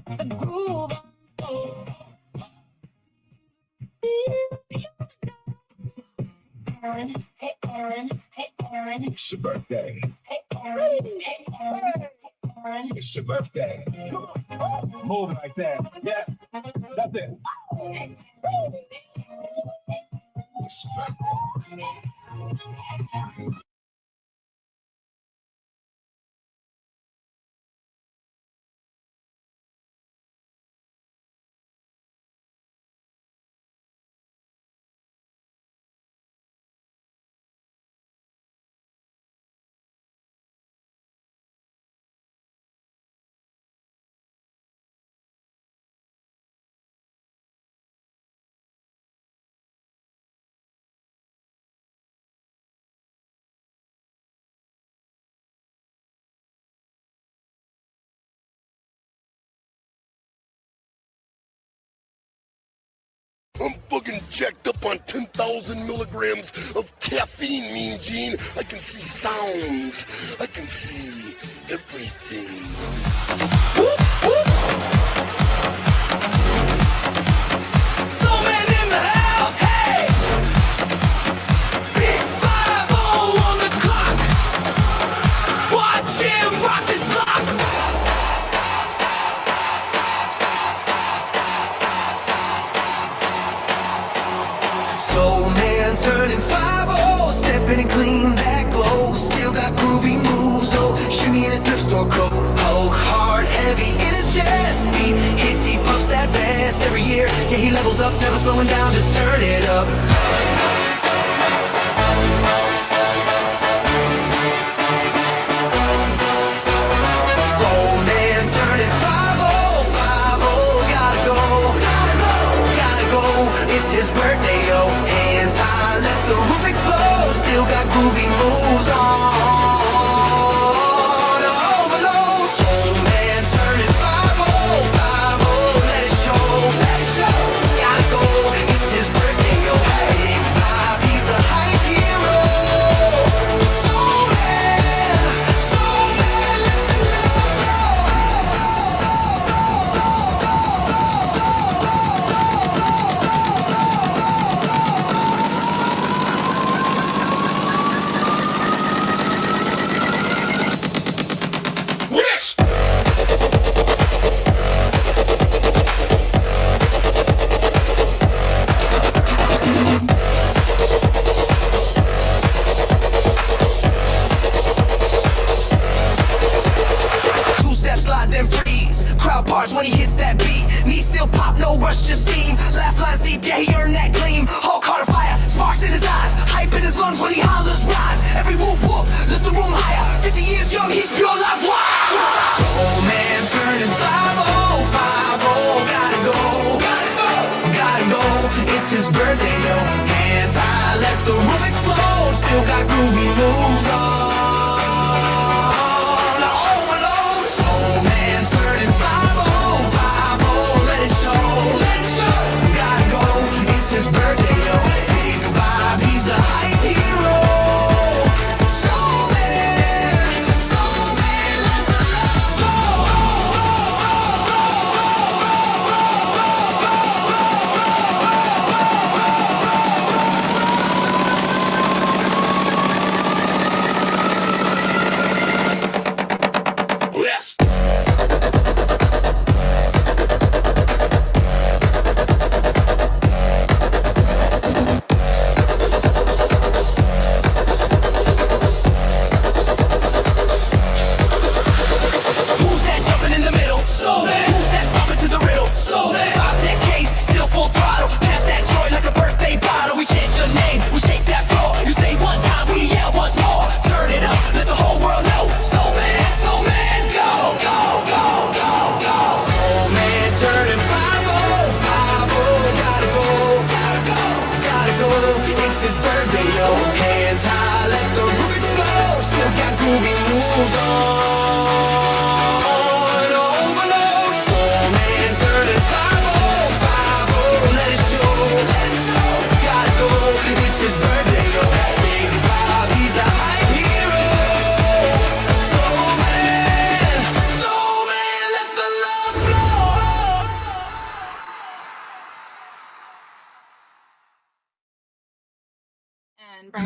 The groove. Aaron, hey Aaron, hey Aaron. It's your birthday. Hey Aaron, hey Aaron, hey Aaron. It's your birthday. Come on. Move like that. Yeah. That's it. It's your birthday. I'm fucking jacked up on 10,000 milligrams of caffeine, Mean Gene. I can see sounds. I can see everything. Soul Man in the house, hey! Big 5-0 on the clock. Watch him rock this block. Soul Man turning 5-0, stepping and clean, that glow. Still got groovy moves, oh, shimmy in his thrift store coat. Hulk hard, heavy in his chest beat. Hits, he puffs that vest every year. Yeah, he levels up, never slowing down, just turn it up. Soul Man turning 5-0, 5-0, gotta go, gotta go. It's his birthday, yo. Hands high, let the roof explode. Still got groovy moves on. Overload. Soul Man turning 5-0, 5-0. Let it show, let it show. Gotta go. It's his birthday, yo. Big vibe, he's the hype hero. Soul Man, let the love when he hits that beat. Knees still pop, no rush, just steam. Laugh lines deep, yeah, he earned that gleam. Hulk heart of fire, sparks in his eyes. Hype in his lungs when he hollers rise. Every whoop whoop, lifts the room higher. 50 years young, he's pure life wild. Soul Man turning 5-0, 5-0. Gotta go, gotta go, gotta go. It's his birthday, yo. Hands high, let the roof explode. Still got groovy moves on. Overload. Soul Man turning 5-0, 5-0. Let it show, let it show. Gotta go, it's his birthday, yo. Big vibe, he's the hype hero. Soul Man,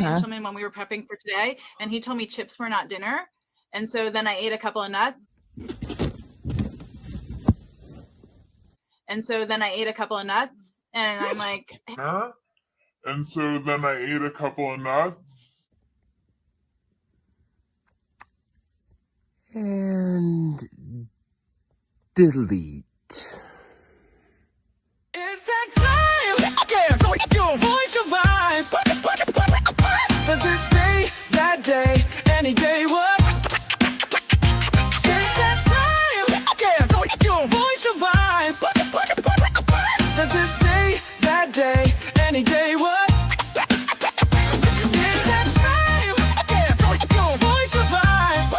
Brian Shulman when we were prepping for today, and he told me chips were not dinner. And so then I ate a couple of nuts. And so then I ate a couple of nuts, and I'm like, huh? And so then I ate a couple of nuts. And delete. It's that time! Yeah, your voice, your vibe. Does this day, that day, any day, what? It's that time! Yeah, your voice, your vibe. Does this day, that day, any day, what? It's that time! Yeah, your voice, your vibe.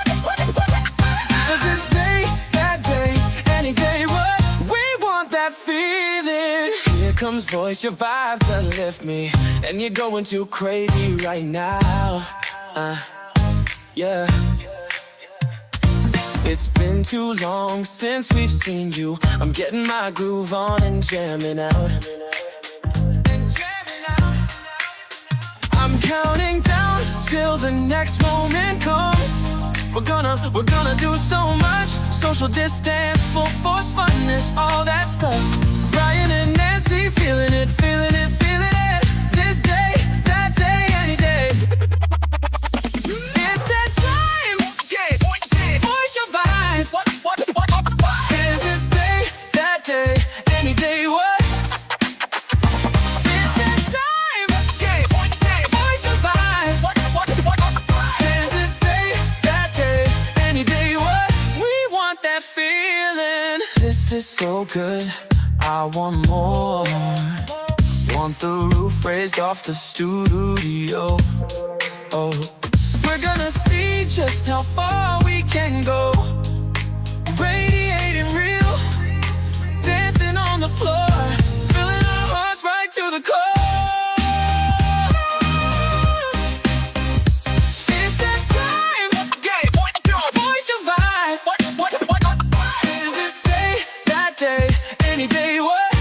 Does this day, that day, any day, what? We want that feeling. Here comes voice, your vibe to lift me. And you're going too crazy right now. Yeah. It's been too long since we've seen you. I'm getting my groove on and jamming out. I'm counting down till the next moment comes. We're gonna do so much. Social distance, full force, funness, all that stuff. Brian and Nancy, feeling it, feeling it, feeling it. This day, that day, any day. It's that time. Voice your vibe. Is this day, that day, any day, what? It's that time. Voice your vibe. Is this day, that day, any day, what? We want that feeling. This is so good, I want more. Want the roof raised off the studio. Oh, we're gonna see just how far we can go. Radiating real, dancing on the floor, filling our hearts right to the core. It's that time. Voice your vibe. Is this day, that day, any day, what?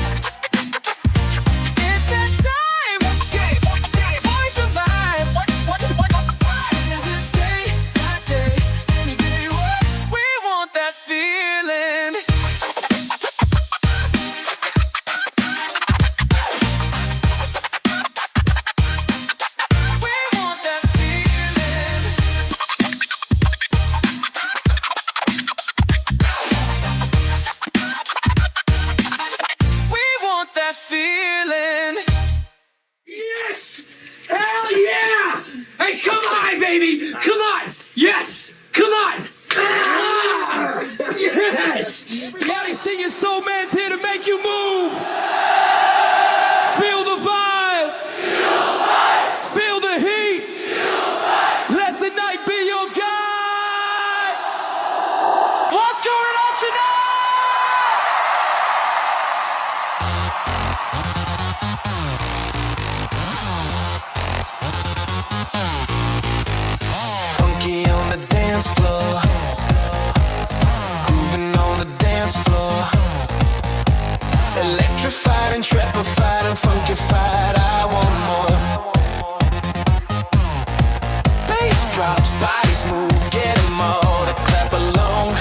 It's that time. Voice your vibe. Is this day, that day, any day, what? We want that feeling. We want that feeling. We want that feeling. Yes! Hell yeah! Hey, come on, baby! Come on! Yes! Come on! Ah! Yes! Everybody sing your soul man's here to make you move! Feel the vibe! Feel the heat! Let the night be your guide! What's going on tonight? Funky on the dance floor, grooving on the dance floor. Electrified and trepified and funkified, I want more. Bass drops, bodies move, get 'em all to clap along.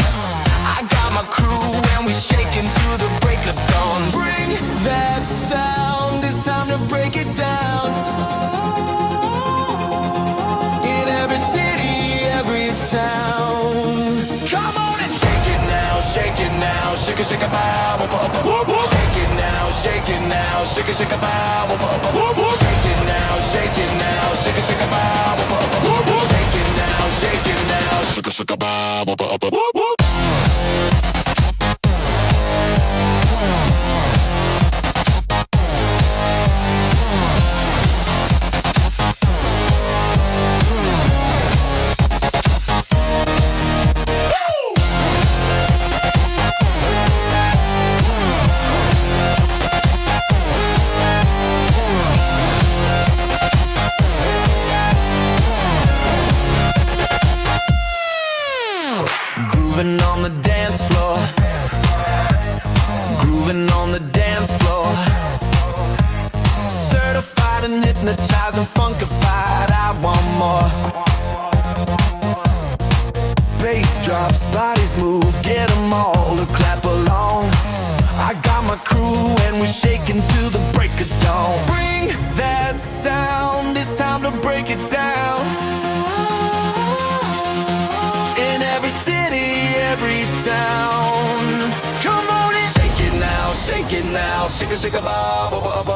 I got my crew and we shaking to the break of dawn. Bring that sound, it's time to break it down. In every city, every town. Come on and shake it now, shake it now. Shake it, shake it, bow, bow, bow, bow. Shake it now, shake it now. Shake it, shake it, bow, bow, bow, bow. Shake it now, shake it now. Shake it, shake it, bow, bow, bow, bow. Shake it now, shake it now. Shake it, shake it, bow, bow, bow, bow. Grooving on the dance floor, grooving on the dance floor. Certified and hypnotized and funkified, I more. Bass drops, bodies move, get them all to clap along. I got my crew and we're shaking to the break of dawn. Bring that sound, it's time to break it down. In every city, every town. Come on in. Shake it now, shake it now, shake it, shake it, ba, ba, ba, ba.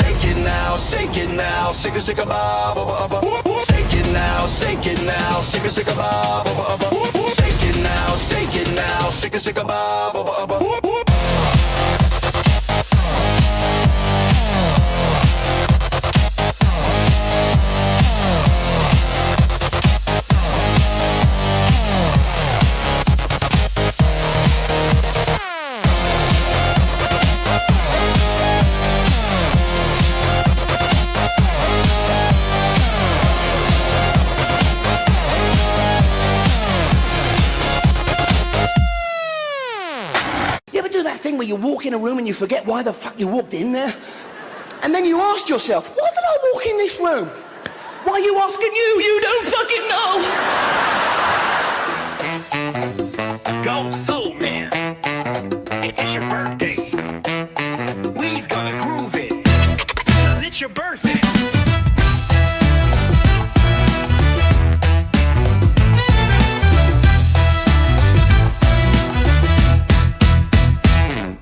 Shake it now, shake it now, shake it, shake it, ba, ba, ba, ba. Shake it now, shake it now, shake it, shake it, ba, ba, ba, ba. Shake it now, shake it now, shake it, shake it, ba, ba, ba, ba. You ever do that thing where you walk in a room and you forget why the fuck you walked in there? And then you ask yourself, why did I walk in this room? Why are you asking you? You don't fucking know! Go Soul Man. It's your birthday. We's gonna groove it. 'Cause it's your birthday.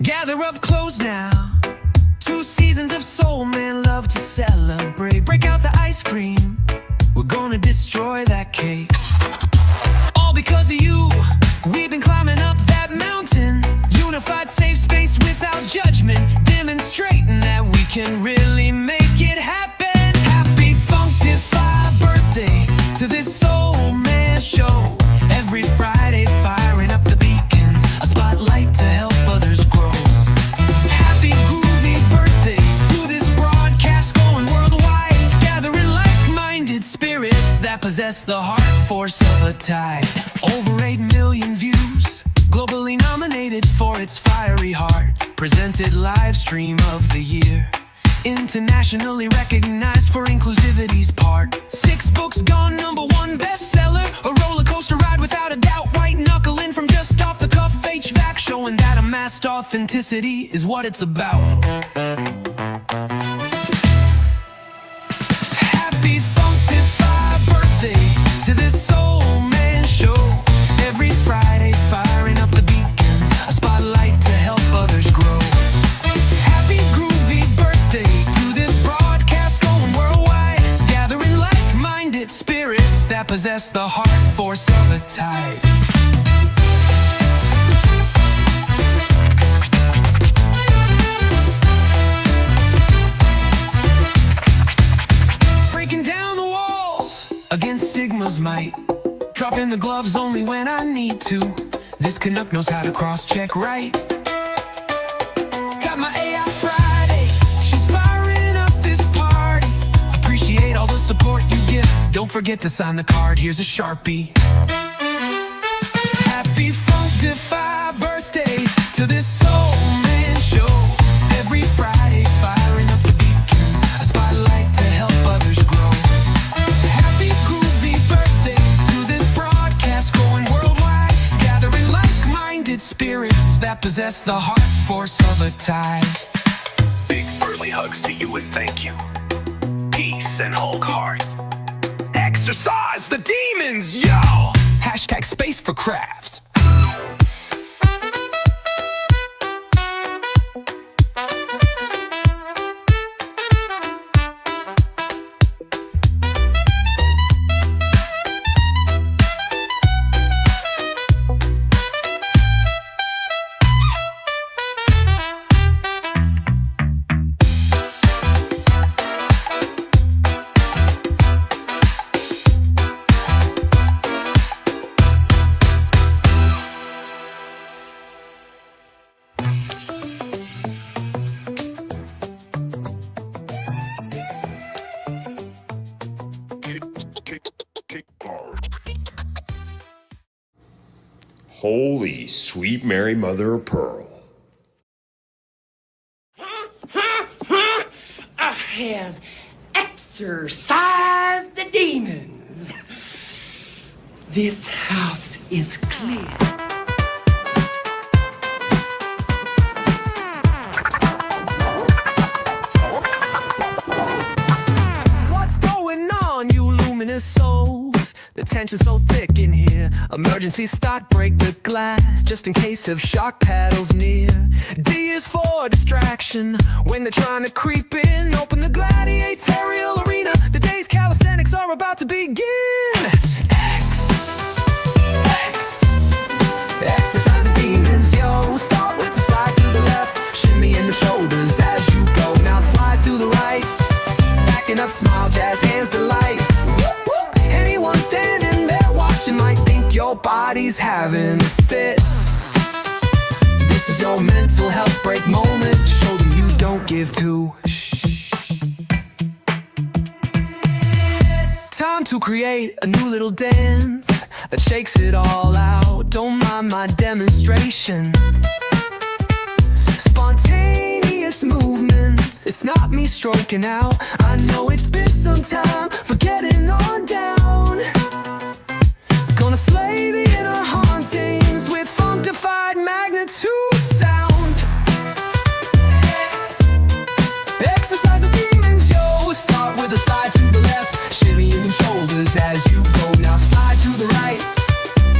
Gather up close now. 2 seasons of Soul Man love to celebrate. Break out the ice cream. We're gonna destroy that cake. All because of you. We've been climbing up that mountain. Unified safe space without judgment. Demonstrating that we can really make it happen. Happy Functify birthday to this Soul Man show. Every Friday firing up the beacons. A spotlight to help others grow. Happy groovy birthday to this broadcast going worldwide. Gathering like-minded spirits that possess the heart force of a tide. Over 8 million views, globally nominated for its fiery heart. Presented live stream of the year. Internationally recognized for inclusivity's part. 6 books gone #1 bestseller. A roller coaster ride without a doubt. White knuckling from just off the cuff HVAC. Showing that amassed authenticity is what it's about. Happy Functify birthday to this Soul Man show. Every Friday firing up the beacons. A spotlight to help others grow. Happy groovy birthday to this broadcast going worldwide. Gathering like-minded spirits that possess the heart force of a tide. Breaking down the walls against stigma's might. Dropping the gloves only when I need to. This Canuck knows how to cross-check right. Got my AI Friday, she's firing up this party. Appreciate all the support you give. Don't forget to sign the card, here's a Sharpie. Happy Functify birthday to this Soul Man show. Every Friday firing up the beacons. A spotlight to help others grow. Happy groovy birthday to this broadcast going worldwide. Gathering like-minded spirits that possess the heart force of a tide. Big early hugs to you and thank you. Peace and Hulk heart. Exercise the demons, yo! Hashtag space for crafts. Holy sweet Mary Mother of Pearl. I have exorcised the demons. This house is clear. What's going on, you luminous souls? The tension's so thick in here. Emergency start, break the glass, just in case of shock paddles near. D is for distraction. When they're trying to creep in, open the gladiatorial arena. The day's calisthenics are about to begin. Exercise the demons, yo. Start with the side to the left, shimmy in the shoulders as you go. Now slide to the right, backing up, smile, jazz hands to light. Anyone standing there watching might think your body's having a fit. This is your mental health break moment. Show them you don't give two. Time to create a new little dance that shakes it all out. Don't mind my demonstration. Spontaneous movements, it's not me stroking out. I know it's been some time for getting on down. Gonna slay the inner hauntings with funkified magnitude sound. Exercise the demons, yo. Start with a slide to the left, shimmy in the shoulders as you go. Now slide to the right,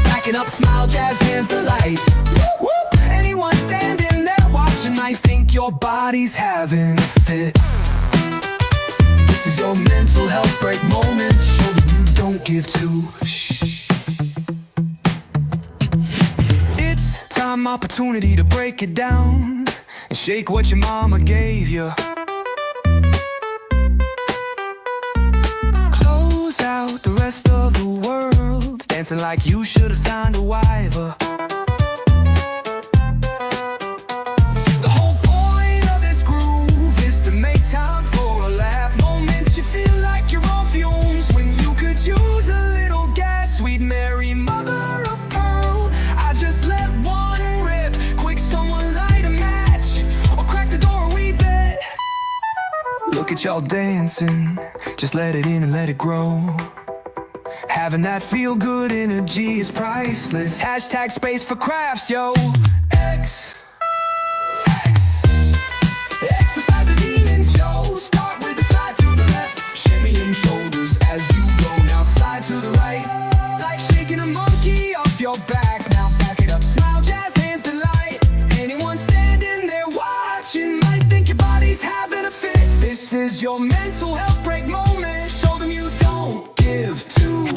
backing up, smile, jazz hands to light. Anyone standing there watching might think your body's having a fit. This is your mental health break moment. Show that you don't give two. It's time, opportunity to break it down and shake what your mama gave you. Close out the rest of the world, dancing like you should have signed a waiver. The whole point of this groove is to make time for a laugh. Moments you feel like you're on fumes when you could use a little gas. Sweet Mary, mother of pearl, I just let one rip. Quick, someone light a match or crack the door a wee bit. Look at y'all dancing, just let it in and let it grow. Having that feel-good energy is priceless. Hashtag space for crafts, yo. Exercise the demons, yo. Start with the slide to the left, shimmy in shoulders as you go. Now slide to the right, like shaking a monkey off your back. Now back it up, smile, jazz hands to light. Anyone standing there watching might think your body's having a fit. This is your mental health break moment. Show them you don't give two.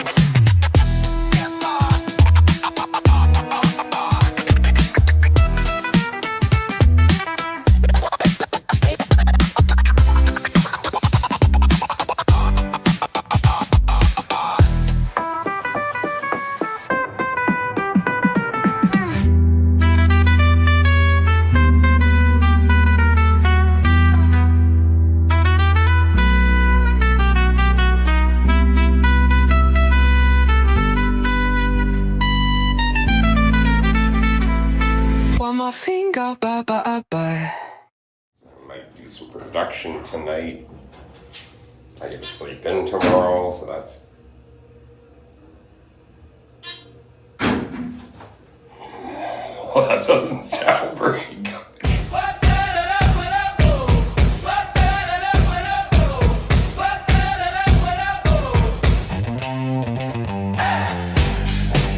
My finger, bye bye bye. I might do some production tonight. I get to sleep in tomorrow, so that's. Well, that doesn't sound very good.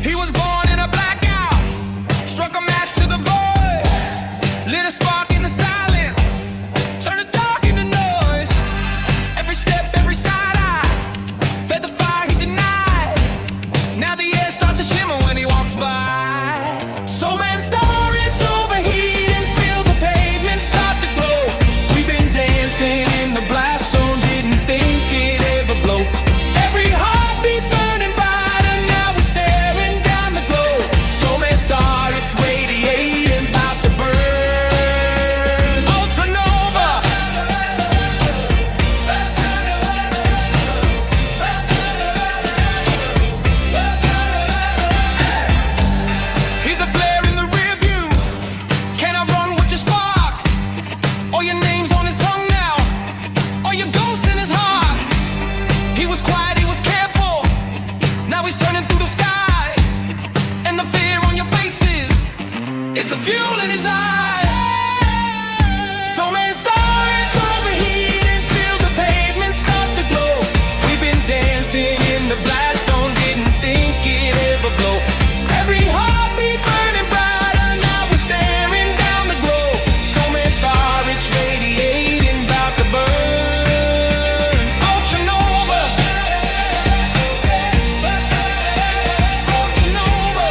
He was born in a blackout, struck a match to the void, lit a spark in the silence, turned the dark into noise. Every step, every side eye, fed the fire he denied. Now the air starts to shimmer when he walks by. So man, stories overheating, the fuel in his eye. So many stars overheat and feel the pavement start to glow. We've been dancing in the blast zone, didn't think it'd ever blow. Every heartbeat burning brighter, now we're staring down the globe. So many stars, it's radiating, about to burn. Ultra nova. Ultra nova.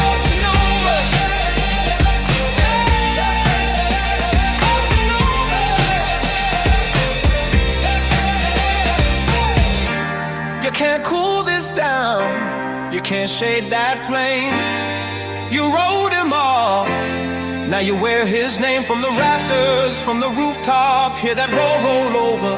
Ultra nova. Ultra nova. You can't cool this down, you can't shade that flame. You wrote him off, now you wear his name. From the rafters, from the rooftop, hear that roll over.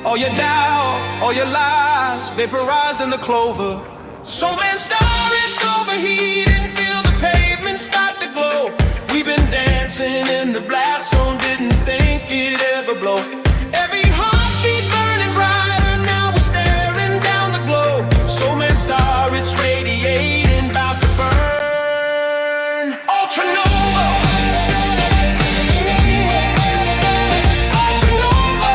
All your doubt, all your lies, vaporized in the clover. So man, star, it's overheat and feel the pavement start to glow. We've been dancing in the blast zone, didn't think it'd ever blow. Every heartbeat burning brighter, now we're staring down the globe. So man, star, it's radiating, about to burn. Ultra nova. Ultra nova.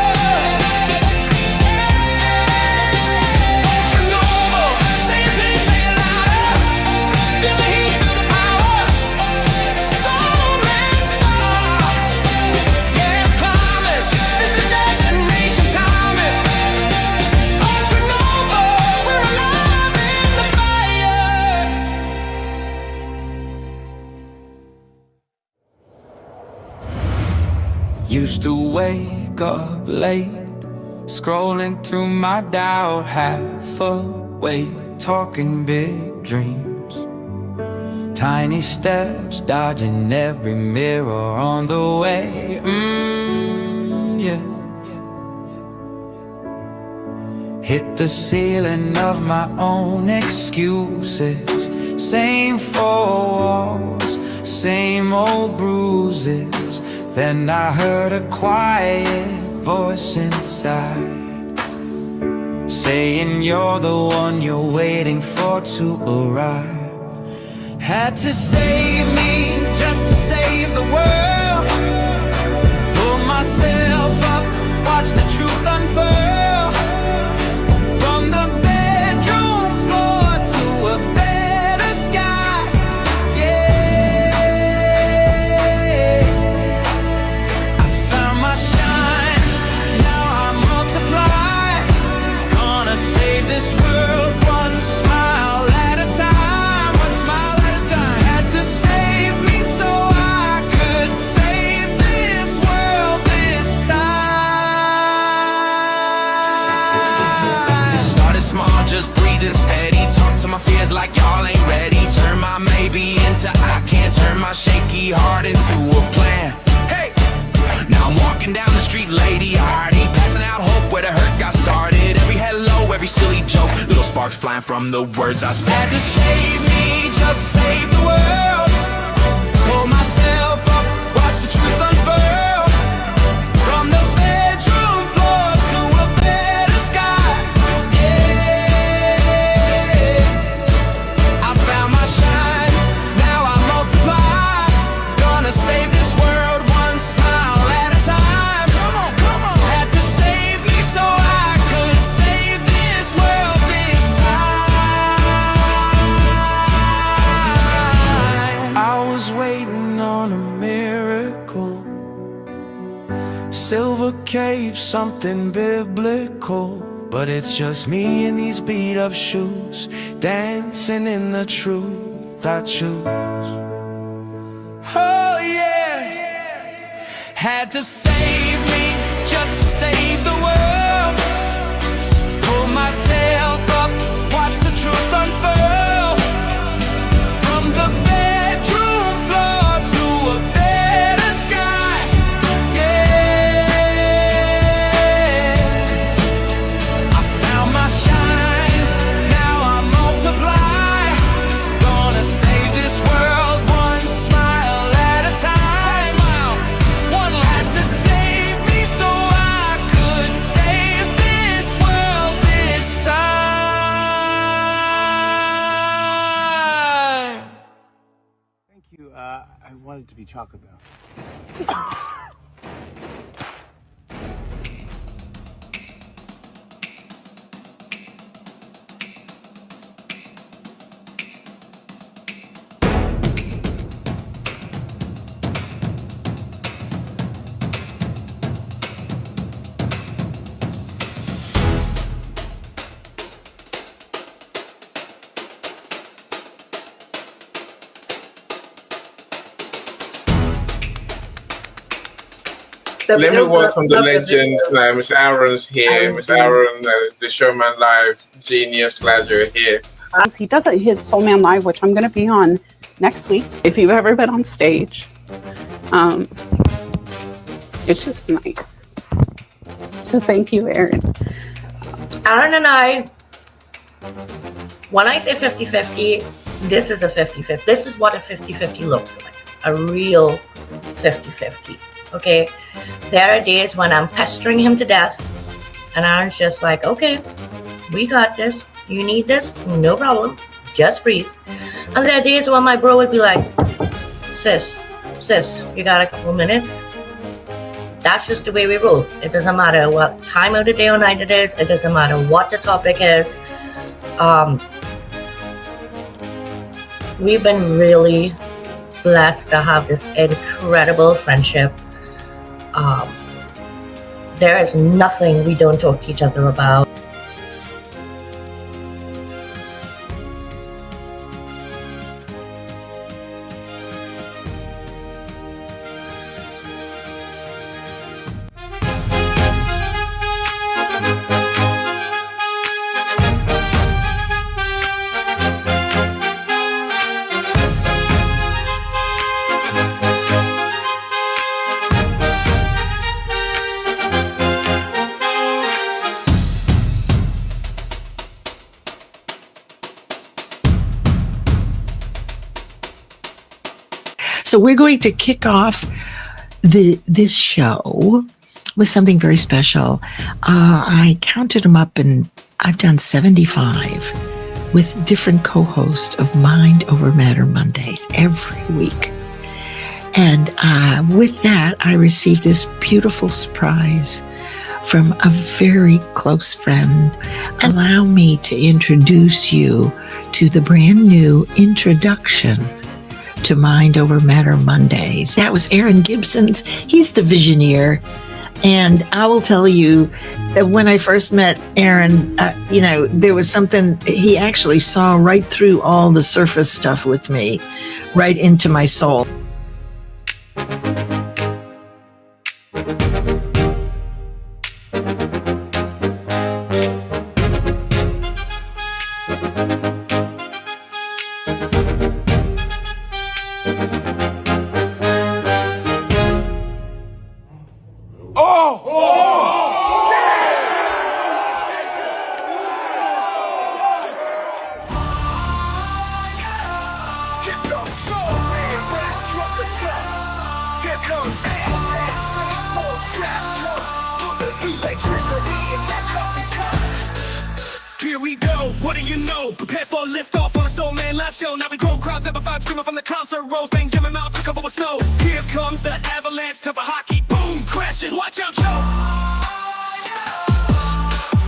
Ultra nova. Say his name, say it louder. Feel the heat, feel the power. Soul man star. Yeah, it's climbing. This is detonation timing. Ultra nova. We're alive in the fire. Used to wake up late, scrolling through my doubt, half awake, talking big dreams. Tiny steps, dodging every mirror on the way. Yeah. Hit the ceiling of my own excuses. Same four walls, same old bruises. Then I heard a quiet voice inside, saying you're the one you're waiting for to arrive. Had to save me just to save the world. Pull myself up, watch the truth unfurl. From the bedroom floor to a better sky. Yeah, I found my shine, now I multiply. Gonna save this world one smile at a time. One smile at a time. Had to save me so I could save this world this time. Started small, just breathing steady. Talk to my fears like y'all ain't ready. Turn my maybe into I can't. Turn my shaky heart into a plan. Hey! Now I'm walking down the street, lady hearty, passing out hope where the hurt got started. Every hello, every silly joke, little sparks flying from the words I spoke. Had to save me, just save the world. Pull myself up, watch the truth unfurl. From the bedroom floor to a better sky. Yeah, I found my shine, now I multiply. Gonna save this world one smile at a time. Come on, come on. Had to save me so I could save this world this time. I was waiting on a miracle. Silver cape, something biblical. But it's just me in these beat up shoes, dancing in the truth I choose. Oh yeah, had to save me just to save the world. Pull myself up, watch the truth unfurl. From the bedroom floor to a better sky. Yeah, I found my shine, now I multiply. Gonna save this world one smile at a time. One had to save me so I could save this world this time. I want it to be chocolate though. Let me welcome the legend. Miss Aaron's here. Miss Aaron, the Showman Live genius. Glad you're here. He does his Soul Man Live, which I'm going to be on next week. If you've ever been on stage, it's just nice. So thank you, Aaron. Aaron and I, when I say 50-50, this is a 50-50. This is what a 50-50 looks like. A real 50-50. Okay, there are days when I'm pestering him to death, and Aaron's just like, okay, we got this. You need this? No problem. Just breathe. And there are days when my bro would be like, sis, you got a couple minutes? That's just the way we roll. It doesn't matter what time of the day or night it is. It doesn't matter what the topic is. We've been really blessed to have this incredible friendship. There is nothing we don't talk to each other about. So we're going to kick off this show with something very special. I counted them up, and I've done 75 with different co-hosts of Mind Over Matter Mondays every week. And with that, I received this beautiful surprise from a very close friend. Allow me to introduce you to the brand new introduction to Mind Over Matter Mondays. That was Aaron Gibson's. He's the Visioneer. And I will tell you that when I first met Aaron, there was something, he actually saw right through all the surface stuff with me, right into my soul. Here we go, what do you know? Prepare for a lift off on a Soul Man Live show. Now we grow crowds amplified, screaming from the concert rows, bang jamming out to cover with snow. Here comes the avalanche, tough a hockey, boom, crashing. Watch out, Joe!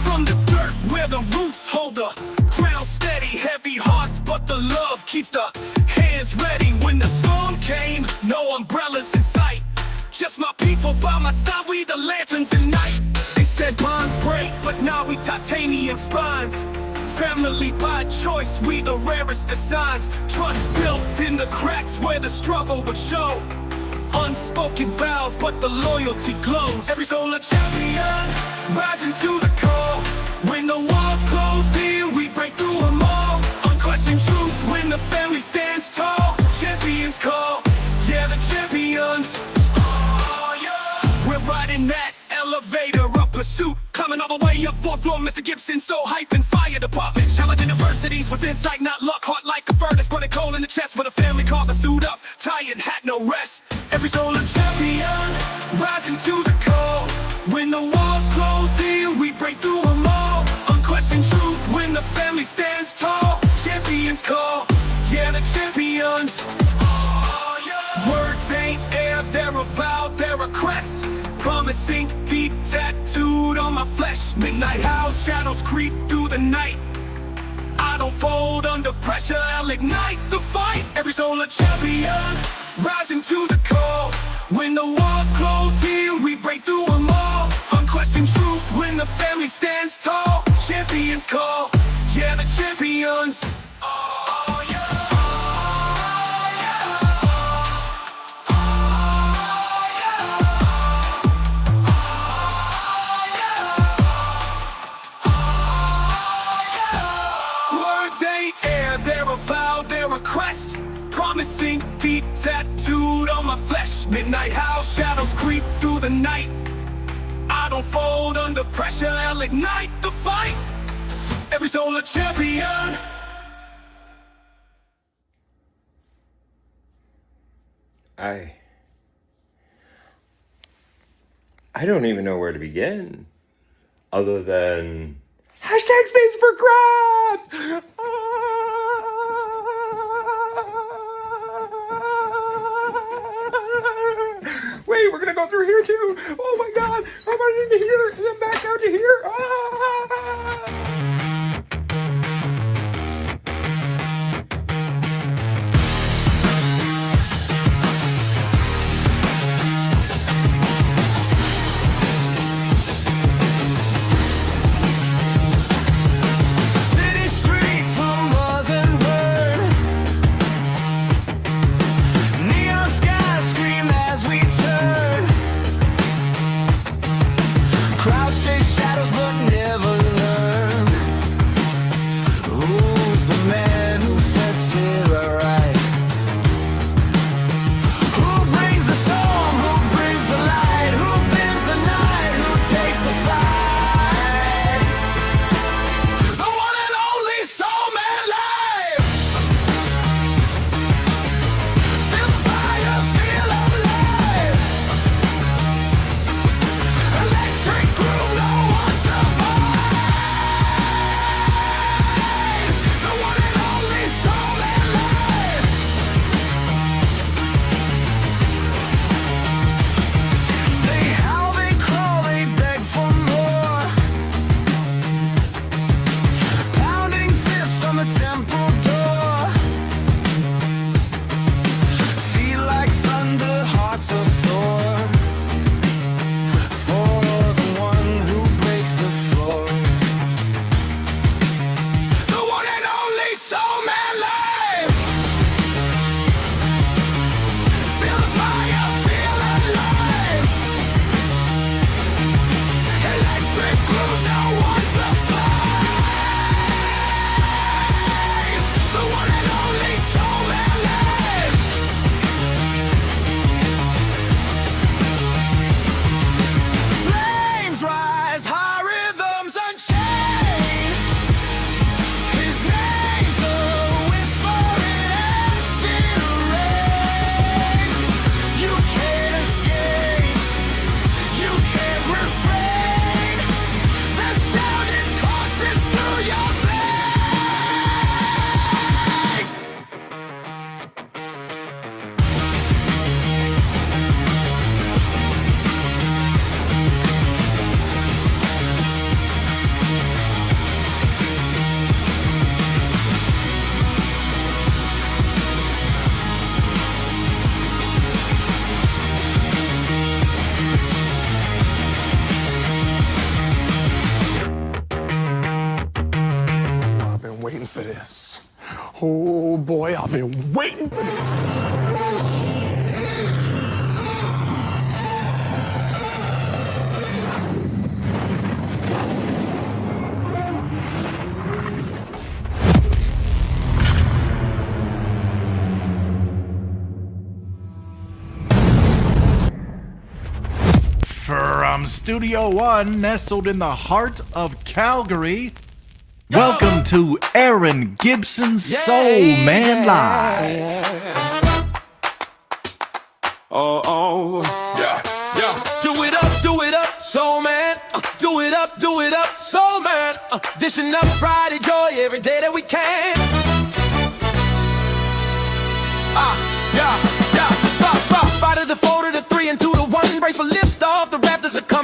From the dirt where the roots hold the ground steady, heavy hearts, but the love keeps the hands ready. When the storm came, no umbrellas in sight. Just my people by my side, we the lanterns at night. They said bonds break, but now we titanium spines. Family by choice, we the rarest designs. Trust built in the cracks where the struggle would show. Unspoken vows, but the loyalty glows. Every soul a champion, rising to the call. When the walls close in, we break through them all. Unquestioned truth when the family stands tall. Champions call, yeah, the champions. We're riding that elevator up pursuit, climbing all the way up 4th floor. Mr. Gibson, so hype in fire department, challenging adversities with insight, not luck. Heart like a furnace, burning coal in the chest. When the family calls, I suit up, tired, had no rest. Every soul a champion, rising to the call. When the walls close in, we break through them all. Unquestioned truth when the family stands tall. Champions call, yeah, the champions. Oh, yeah. sink deep, tattooed on my flesh. Midnight house, shadows creep through the night. I don't fold under pressure, I'll ignite the fight. Every soul a champion, rising to the call. When the walls close in, we break through them all. Unquestioned truth when the family stands tall. Champions call, yeah, the champions. Oh, yeah. They're a vow, they're a crest. Promising deep, tattooed on my flesh. Midnight house, shadows creep through the night. I don't fold under pressure, I'll ignite the fight. Every soul a champion. I don't even know where to begin, other than hashtag space for crabs. Wait, we're gonna go through here too. Oh my God, I'm running into here and then back out to here. City streets hum, buzz and burn. Neon skies scream as we turn. Crowds chase shadows but never learn. Who's the man who sets it right? Who brings the storm? Who brings the light? Who bends the night? Who takes the fight? The one and only soul man live. Feel the fire, feel alive. Electric groove, no one survives. The one and only soul man live. They howl, they crawl, they beg for more. Pounding fists on the temple door. Feel like thunder, hearts are sore. For the one who breaks the floor. The one and only soul man live. Feel the fire, feel alive. Electric groove, no one survives. The one and only soul man live. Flames rise, high rhythms unchained. His name's a whisper in acid rain. You can't escape, you can't refrain. The sound it courses through your veins. I've been waiting for this. Oh boy, I've been waiting for this. From Studio One, nestled in the heart of Calgary, welcome to Aaron Gibson's Soul Man Live. Oh, yeah, yeah. Do it up, soul man. Do it up, soul man. Dishing up Friday joy every day that we can. Yeah. 5 to the 4 to the 3 and 2 to 1. Brace for lift off. The Raptors are coming.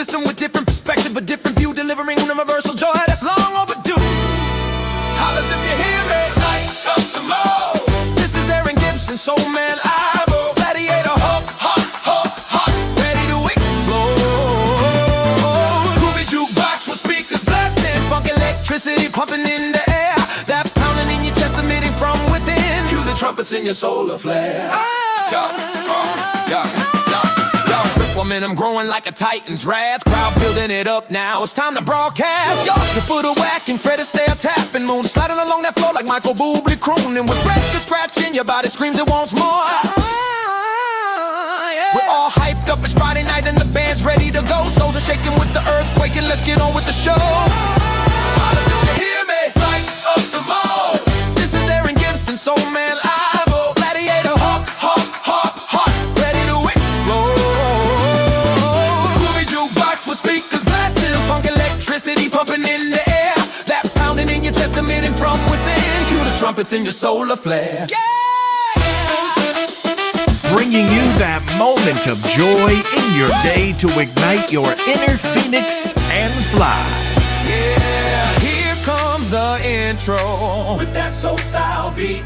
system with different perspective, a different view, delivering universal joy that's long overdue. Hollers if you hear me. Sight of the mall. This is Aaron Gibson, Soul Man Live. Gladiator, hot, hot, hot, hot, ready to explode. Groovy jukebox with speakers blasting, funk electricity pumping in the air. That pounding in your chest, emitting from within. Cue the trumpets in your solar flare. I'm growing like a titan's wrath. Crowd building it up now. It's time to broadcast. Yo, your foot are whacking, Fred Astaire tapping, moon sliding along that floor like Michael Bublé crooning. With breath scratching, your body screams it wants more. We're all hyped up. It's Friday night and the band's ready to go. Souls are shaking with the earthquake and let's get on with the show. Hollers if you hear me. Sight of the mall. This is Aaron Gibson, Soul Man Live. Gladiator, hot, hot, hot, hot, ready to explode. Pumping in the air, that pounding in your chest, emitting from within. Cue the trumpets in your solar flare. Yeah! Bringing you that moment of joy in your day to ignite your inner phoenix and fly. Yeah, here comes the intro with that soul style beat.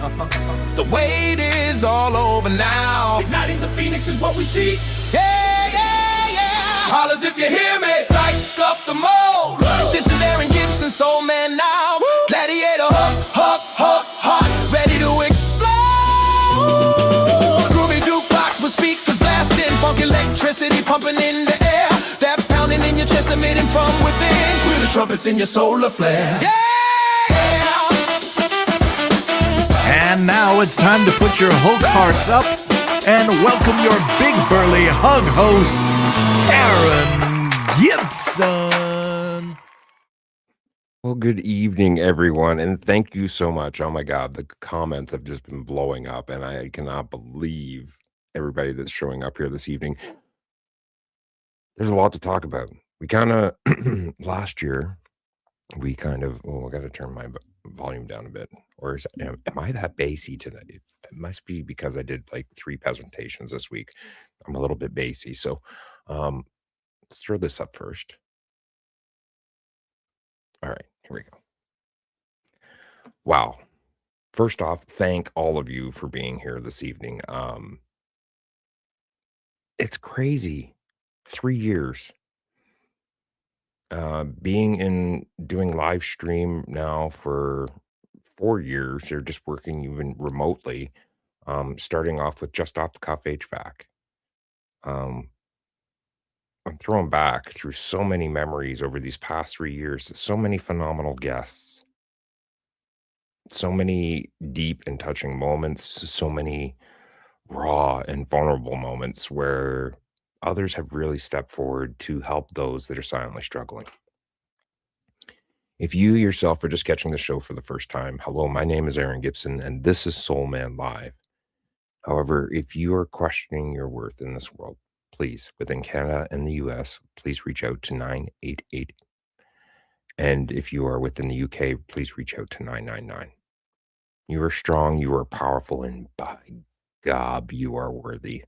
The wait is all over now. Igniting the phoenix is what we see. Yeah, yeah, yeah. Hollers if you hear me. Psych up the mode. This is Aaron Gibson, Soul Man now. Gladiator, hot, hot, hot, hot, ready to explode. Groovy jukebox with speakers blasting, funk electricity pumping in the air. That pounding in your chest, emitting from within. Cue the trumpets in your solar flare. Yeah! And now it's time to put your hook hearts up and welcome your big burly hug host, Aaron Gibson. Well, good evening, everyone, and thank you so much. Oh my God, the comments have just been blowing up, and I cannot believe everybody that's showing up here this evening. There's a lot to talk about. We kind of, last year, we kind of, I got to turn my volume down a bit. Or am I that bassy tonight? It must be because I did like 3 presentations this week. I'm a little bit bassy, so let's throw this up first. All right, here we go. Wow. First off, thank all of you for being here this evening. It's crazy. 3 years. Doing live stream now for 4 years. They're just working even remotely. Starting off with just off the cuff HVAC. I'm thrown back through so many memories over these past 3 years. So many phenomenal guests. So many deep and touching moments. So many raw and vulnerable moments where others have really stepped forward to help those that are silently struggling. If you yourself are just catching the show for the first time, hello, my name is Aaron Gibson, and this is Soul Man Live. However, if you are questioning your worth in this world, please, within Canada and the US, please reach out to 988. And if you are within the UK, please reach out to 999. You are strong, you are powerful, and by God, you are worthy.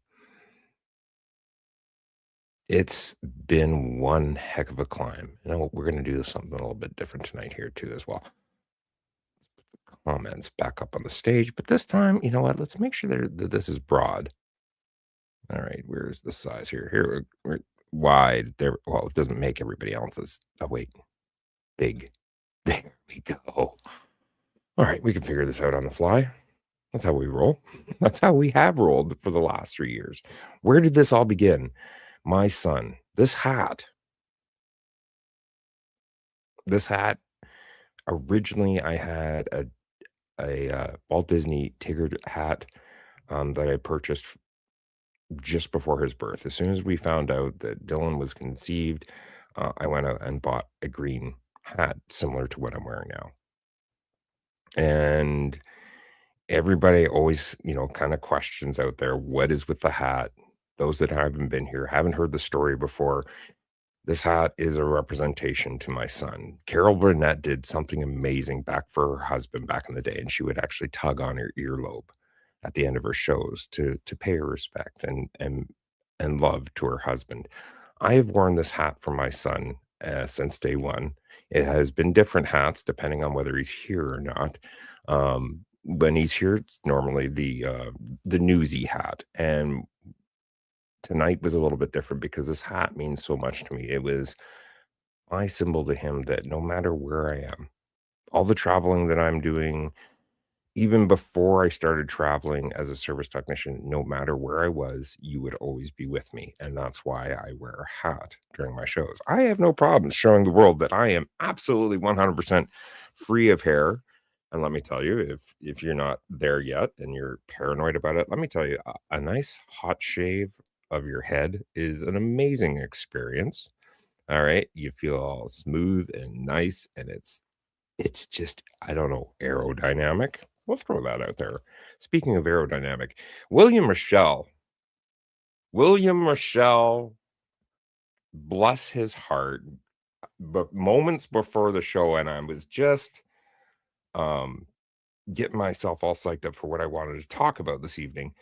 It's been one heck of a climb. You know, we're going to do something a little bit different tonight here too as well. Comments back up on the stage, but this time, you know what? Let's make sure that this is broad. All right, where's the size here? Here, we're wide. There. Well, it doesn't make everybody else's. Oh, wait. Big. There we go. All right, we can figure this out on the fly. That's how we roll. That's how we have rolled for the last 3 years. Where did this all begin? My son, this hat, originally I had a Walt Disney Tigger hat that I purchased just before his birth. As soon as we found out that Dylan was conceived, I went out and bought a green hat similar to what I'm wearing now. And everybody always, kind of questions out there, what is with the hat? Those that haven't been here, haven't heard the story before. This hat is a representation to my son. Carol Burnett did something amazing back for her husband back in the day, and she would actually tug on her earlobe at the end of her shows to pay her respect and love to her husband. I have worn this hat for my son since day one. It has been different hats depending on whether he's here or not. When he's here, it's normally the newsy hat, and tonight was a little bit different because this hat means so much to me. It was my symbol to him that no matter where I am, all the traveling that I'm doing, even before I started traveling as a service technician, no matter where I was, you would always be with me. And that's why I wear a hat during my shows. I have no problem showing the world that I am absolutely 100% free of hair. And let me tell you, if you're not there yet and you're paranoid about it, let me tell you, a nice hot shave of your head is an amazing experience. All right. You feel all smooth and nice, and it's just, I don't know, aerodynamic. We'll throw that out there. Speaking of aerodynamic, William Michelle, bless his heart, but moments before the show, and I was just getting myself all psyched up for what I wanted to talk about this evening,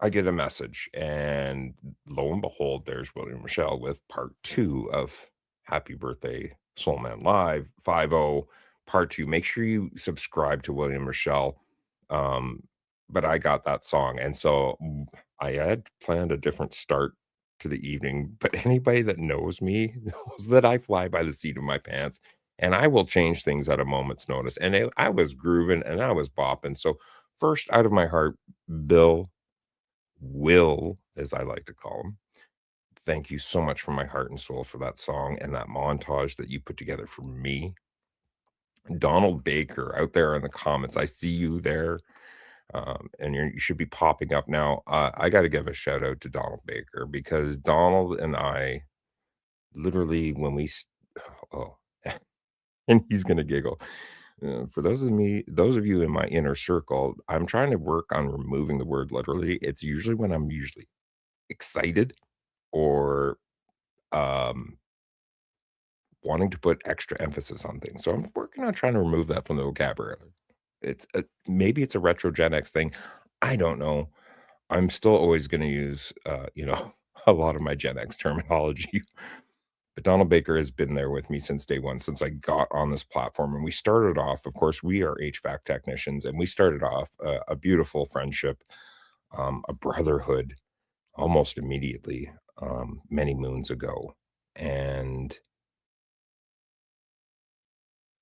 I get a message, and lo and behold, there's William Michelle with part 2 of Happy Birthday Soul Man Live 50 part 2. Make sure you subscribe to William Michelle. But I got that song, and so I had planned a different start to the evening, but anybody that knows me knows that I fly by the seat of my pants, and I will change things at a moment's notice. And I was grooving and I was bopping. So first, out of my heart, Will, as I like to call him, thank you so much from my heart and soul for that song and that montage that you put together for me. Donald Baker out there in the comments, I see you there, and you should be popping up now. I got to give a shout out to Donald Baker, because Donald and I literally, when we and he's gonna giggle. For those of you in my inner circle, I'm trying to work on removing the word literally. It's usually when I'm usually excited or wanting to put extra emphasis on things. So I'm working on trying to remove that from the vocabulary. It's maybe it's a retro Gen X thing. I don't know. I'm still always going to use, a lot of my Gen X terminology. But Donald Baker has been there with me since day one, since I got on this platform. And we started off, of course, we are HVAC technicians, and we started off a beautiful friendship, a brotherhood almost immediately, many moons ago. And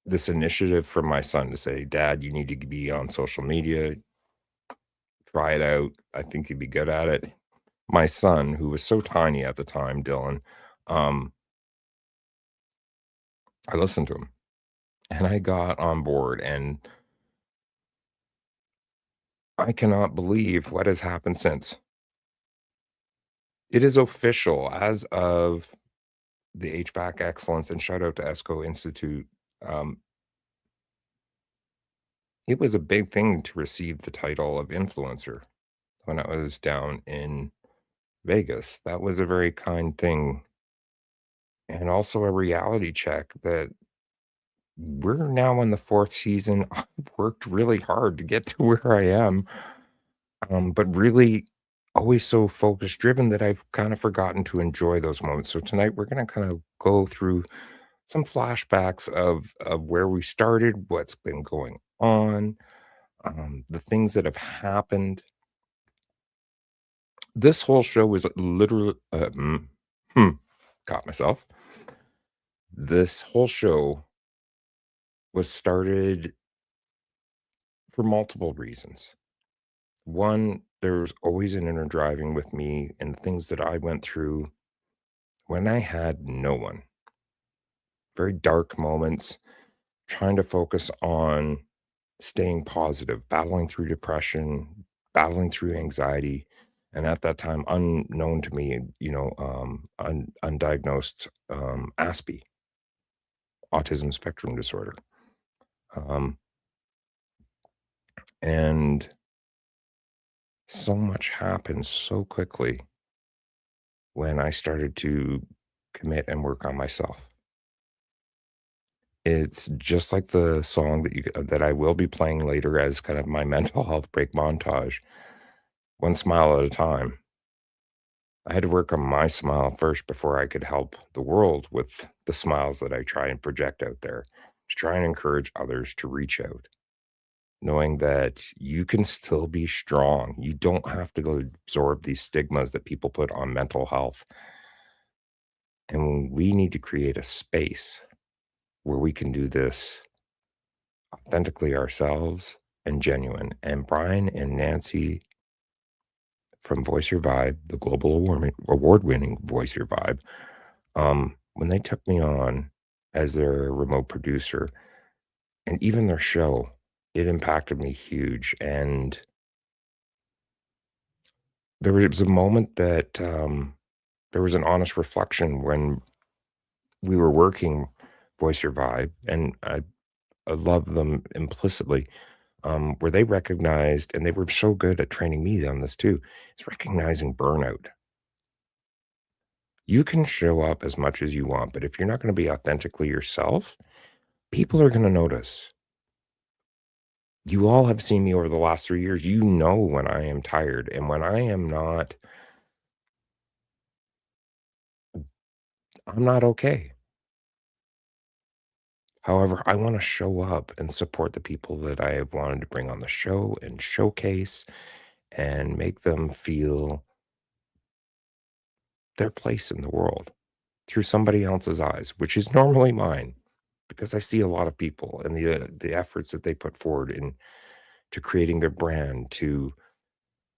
this initiative from my son to say, Dad, you need to be on social media, try it out. I think you'd be good at it. My son, who was so tiny at the time, Dylan, I listened to him and I got on board, and I cannot believe what has happened since. It is official as of the HVAC Excellence, and shout out to ESCO Institute. It was a big thing to receive the title of influencer when I was down in Vegas. That was a very kind thing, and also a reality check that we're now in the 4th season. I've worked really hard to get to where I am, but really always so focus driven that I've kind of forgotten to enjoy those moments. So tonight we're going to kind of go through some flashbacks of where we started, what's been going on, the things that have happened. This whole show was literally, got myself. This whole show was started for multiple reasons. One, there was always an inner driving with me and things that I went through when I had no one. Very dark moments, trying to focus on staying positive, battling through depression, battling through anxiety, and at that time, unknown to me, undiagnosed ASPI, autism spectrum disorder. And so much happened so quickly when I started to commit and work on myself. It's just like the song that I will be playing later as kind of my mental health break montage, One Smile at a Time. I had to work on my smile first before I could help the world with the smiles that I try and project out there, to try and encourage others to reach out, knowing that you can still be strong. You don't have to go absorb these stigmas that people put on mental health. And we need to create a space where we can do this authentically ourselves and genuine. And Brian and Nancy from Voice Your Vibe, the global award-winning Voice Your Vibe, when they took me on as their remote producer and even their show, it impacted me huge. And there was a moment that there was an honest reflection when we were working Voice Your Vibe, and I love them implicitly, where they recognized, and they were so good at training me on this too, is recognizing burnout. You can show up as much as you want, but if you're not going to be authentically yourself, people are going to notice. You all have seen me over the last 3 years. You know when I am tired and when I am not, I'm not okay. However, I want to show up and support the people that I have wanted to bring on the show and showcase and make them feel their place in the world through somebody else's eyes, which is normally mine, because I see a lot of people and the efforts that they put forward in to creating their brand, to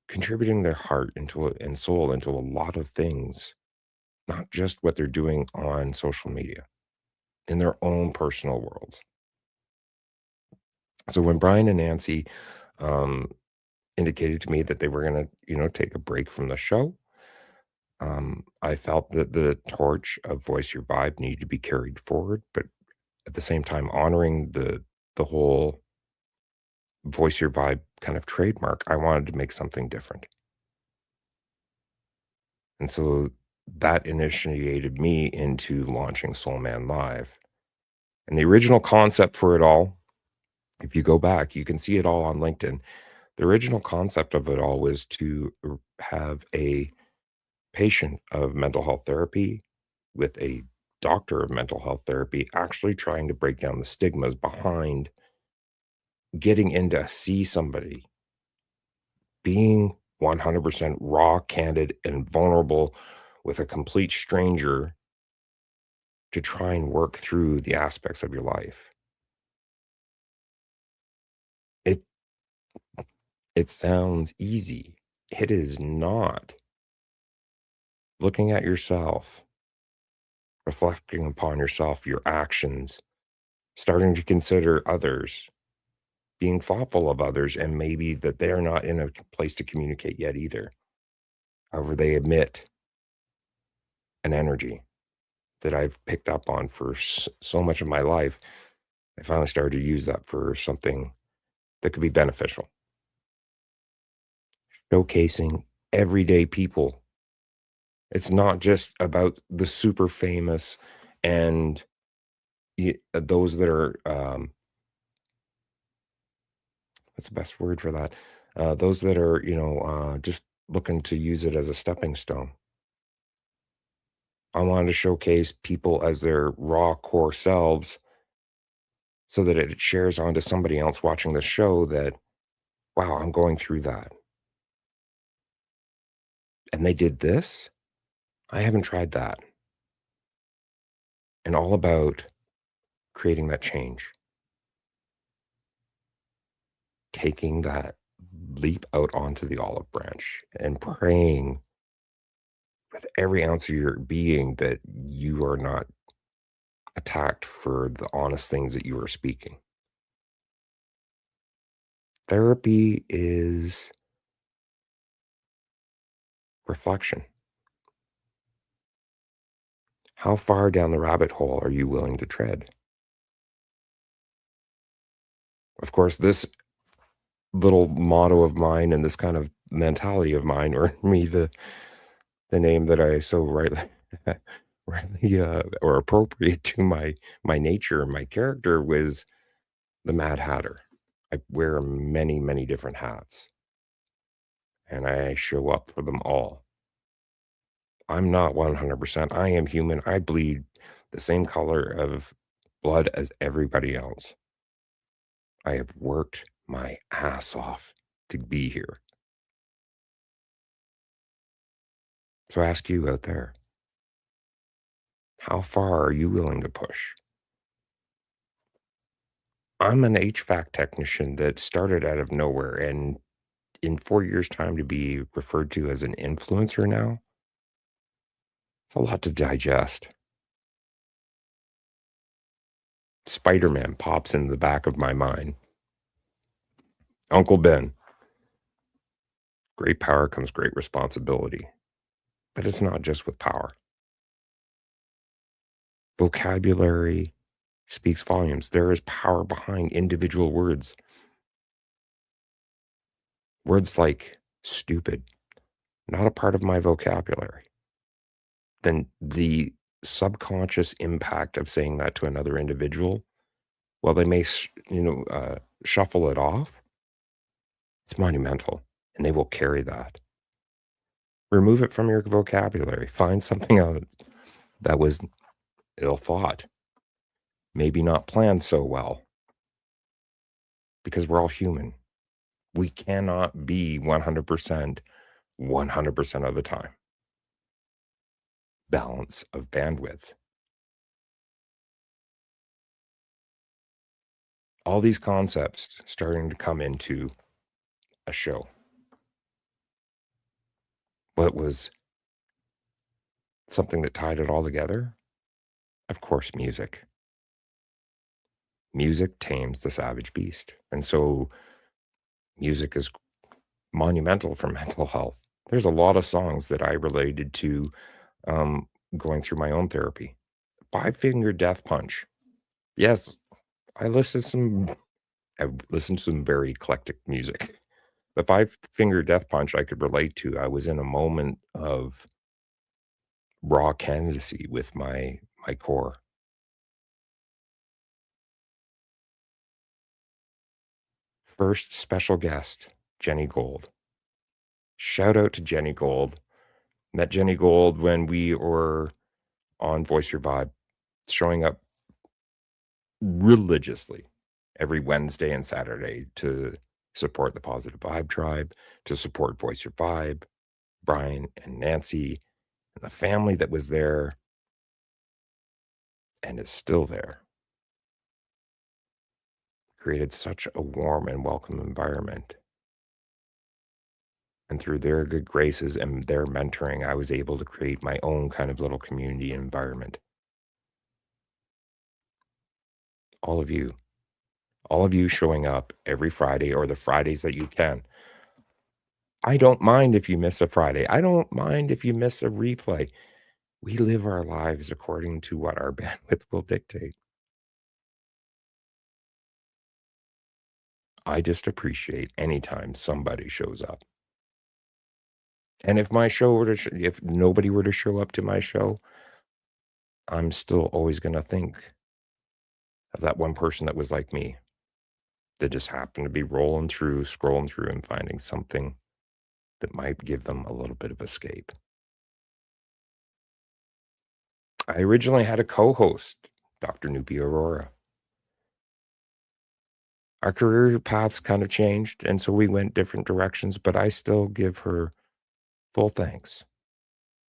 contributing their heart and soul into a lot of things, not just what they're doing on social media, in their own personal worlds. So when Brian and Nancy indicated to me that they were going to, take a break from the show, I felt that the torch of Voice Your Vibe needed to be carried forward, but at the same time honoring the whole Voice Your Vibe kind of trademark. I wanted to make something different. And so that initiated me into launching Soul Man Live. And the original concept for it all, if you go back, you can see it all on LinkedIn. The original concept of it all was to have a patient of mental health therapy with a doctor of mental health therapy actually trying to break down the stigmas behind getting in to see somebody, being 100% raw, candid, and vulnerable with a complete stranger to try and work through the aspects of your life. It sounds easy. It is not. Looking at yourself, reflecting upon yourself, your actions, starting to consider others, being thoughtful of others, and maybe that they're not in a place to communicate yet either. However, they emit an energy that I've picked up on for so much of my life. I finally started to use that for something that could be beneficial. Showcasing everyday people. It's not just about the super famous and those that are, what's the best word for that? Those that are, just looking to use it as a stepping stone. I wanted to showcase people as their raw core selves so that it shares onto somebody else watching the show that, wow, I'm going through that. And they did this. I haven't tried that. And all about creating that change. Taking that leap out onto the olive branch and praying with every ounce of your being that you are not attacked for the honest things that you are speaking. Therapy is reflection. How far down the rabbit hole are you willing to tread? Of course, this little motto of mine and this kind of mentality of mine earned me the name that I so rightly or appropriate to my nature and my character was the Mad Hatter. I wear many, many different hats, and I show up for them all. I'm not 100%. I am human. I bleed the same color of blood as everybody else. I have worked my ass off to be here. So I ask you out there, how far are you willing to push? I'm an HVAC technician that started out of nowhere, and in 4 years' time to be referred to as an influencer now, it's a lot to digest. Spider-Man pops in the back of my mind. Uncle Ben. Great power comes great responsibility. But it's not just with power. Vocabulary speaks volumes. There is power behind individual words. Words like stupid, not a part of my vocabulary. Then the subconscious impact of saying that to another individual, while they may, shuffle it off, it's monumental, and they will carry that. Remove it from your vocabulary. Find something else that was ill thought, maybe not planned so well, because we're all human. We cannot be 100% of the time. Balance of bandwidth. All these concepts starting to come into a show. What was something that tied it all together? Of course, music. Music tames the savage beast. And so music is monumental for mental health. There's a lot of songs that I related to going through my own therapy. Five Finger Death Punch. Yes, I listened to some very eclectic music. The Five Finger Death Punch I could relate to. I was in a moment of raw candidacy with my core. First special guest, Jenny Gold. Shout out to Jenny Gold. Met Jenny Gold when we were on Voice Your Vibe, showing up religiously every Wednesday and Saturday to support the Positive Vibe Tribe, to support Voice Your Vibe, Brian and Nancy, and the family that was there and is still there. Created such a warm and welcome environment. And through their good graces and their mentoring, I was able to create my own kind of little community environment. All of you showing up every Friday or the Fridays that you can. I don't mind if you miss a Friday. I don't mind if you miss a replay. We live our lives according to what our bandwidth will dictate. I just appreciate anytime somebody shows up. And if my show were to, if nobody were to show up to my show, I'm still always going to think of that one person that was like me, that just happened to be scrolling through and finding something that might give them a little bit of escape. I originally had a co-host, Dr. Nupi Aurora. Our career paths kind of changed, and so we went different directions, but I still give her full thanks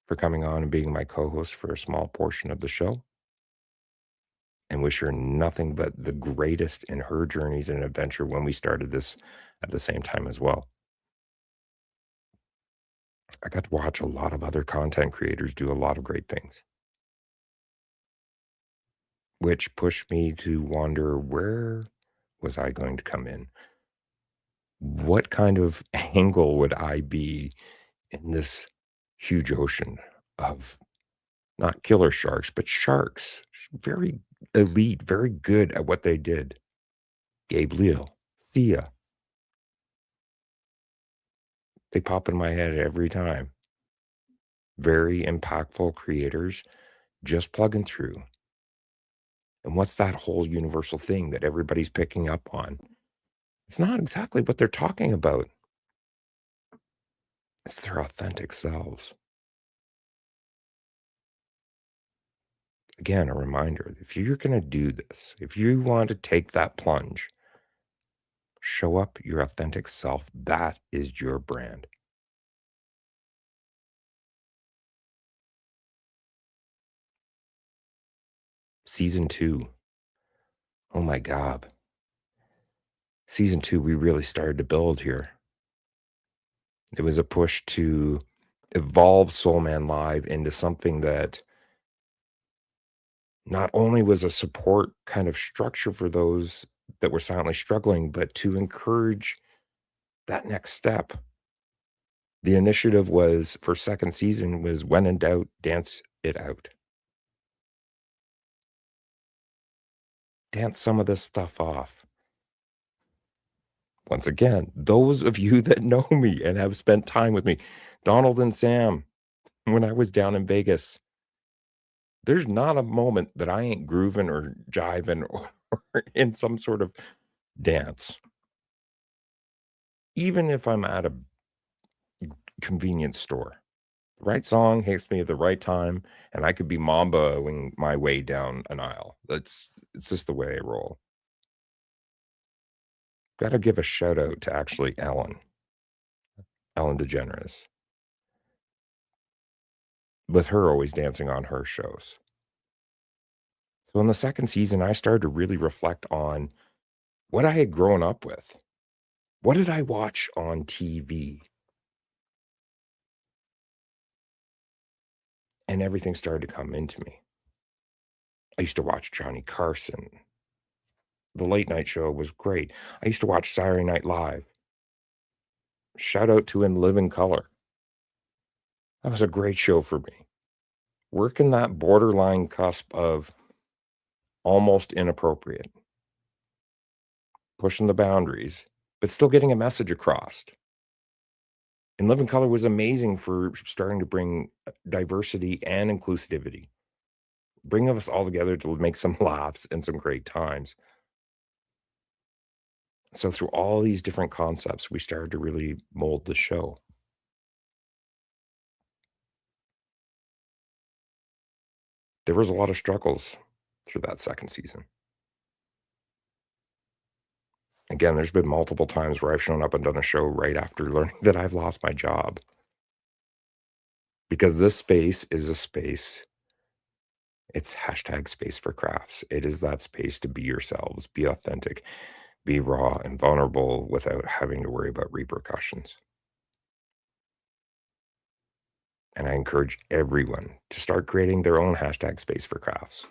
for coming on and being my co-host for a small portion of the show, and wish her nothing but the greatest in her journeys and adventure when we started this at the same time as well. I got to watch a lot of other content creators do a lot of great things, which pushed me to wonder, where was I going to come in? What kind of angle would I be in this huge ocean of not killer sharks, but sharks? Very elite, very good at what they did. Gabe Leal, Sia. They pop in my head every time. Very impactful creators just plugging through. And what's that whole universal thing that everybody's picking up on? It's not exactly what they're talking about. It's their authentic selves. Again, a reminder, if you're going to do this, if you want to take that plunge, show up your authentic self. That is your brand. Season 2. Oh my God. Season 2, we really started to build here. It was a push to evolve Soul Man Live into something that not only was a support kind of structure for those that were silently struggling, but to encourage that next step. The initiative was for second season was when in doubt, dance it out. Dance some of this stuff off. Once again, those of you that know me and have spent time with me, Donald and Sam, when I was down in Vegas, there's not a moment that I ain't grooving or jiving or in some sort of dance. Even if I'm at a convenience store, the right song hits me at the right time, and I could be mambaing my way down an aisle. It's just the way I roll. Got to give a shout out to actually Ellen DeGeneres, with her always dancing on her shows. So in the second season, I started to really reflect on what I had grown up with. What did I watch on TV? And everything started to come into me. I used to watch Johnny Carson. The late night show was great. I used to watch Saturday Night Live. Shout out to In Living Color. That was a great show for me. Working that borderline cusp of almost inappropriate. Pushing the boundaries, but still getting a message across. In Living Color was amazing for starting to bring diversity and inclusivity. Bring us all together to make some laughs and some great times. So through all these different concepts, we started to really mold the show. There was a lot of struggles through that second season. Again, there's been multiple times where I've shown up and done a show right after learning that I've lost my job. Because this space is a space, it's hashtag space for crafts. It is that space to be yourselves, be authentic, be raw and vulnerable without having to worry about repercussions. And I encourage everyone to start creating their own hashtag space for crafts,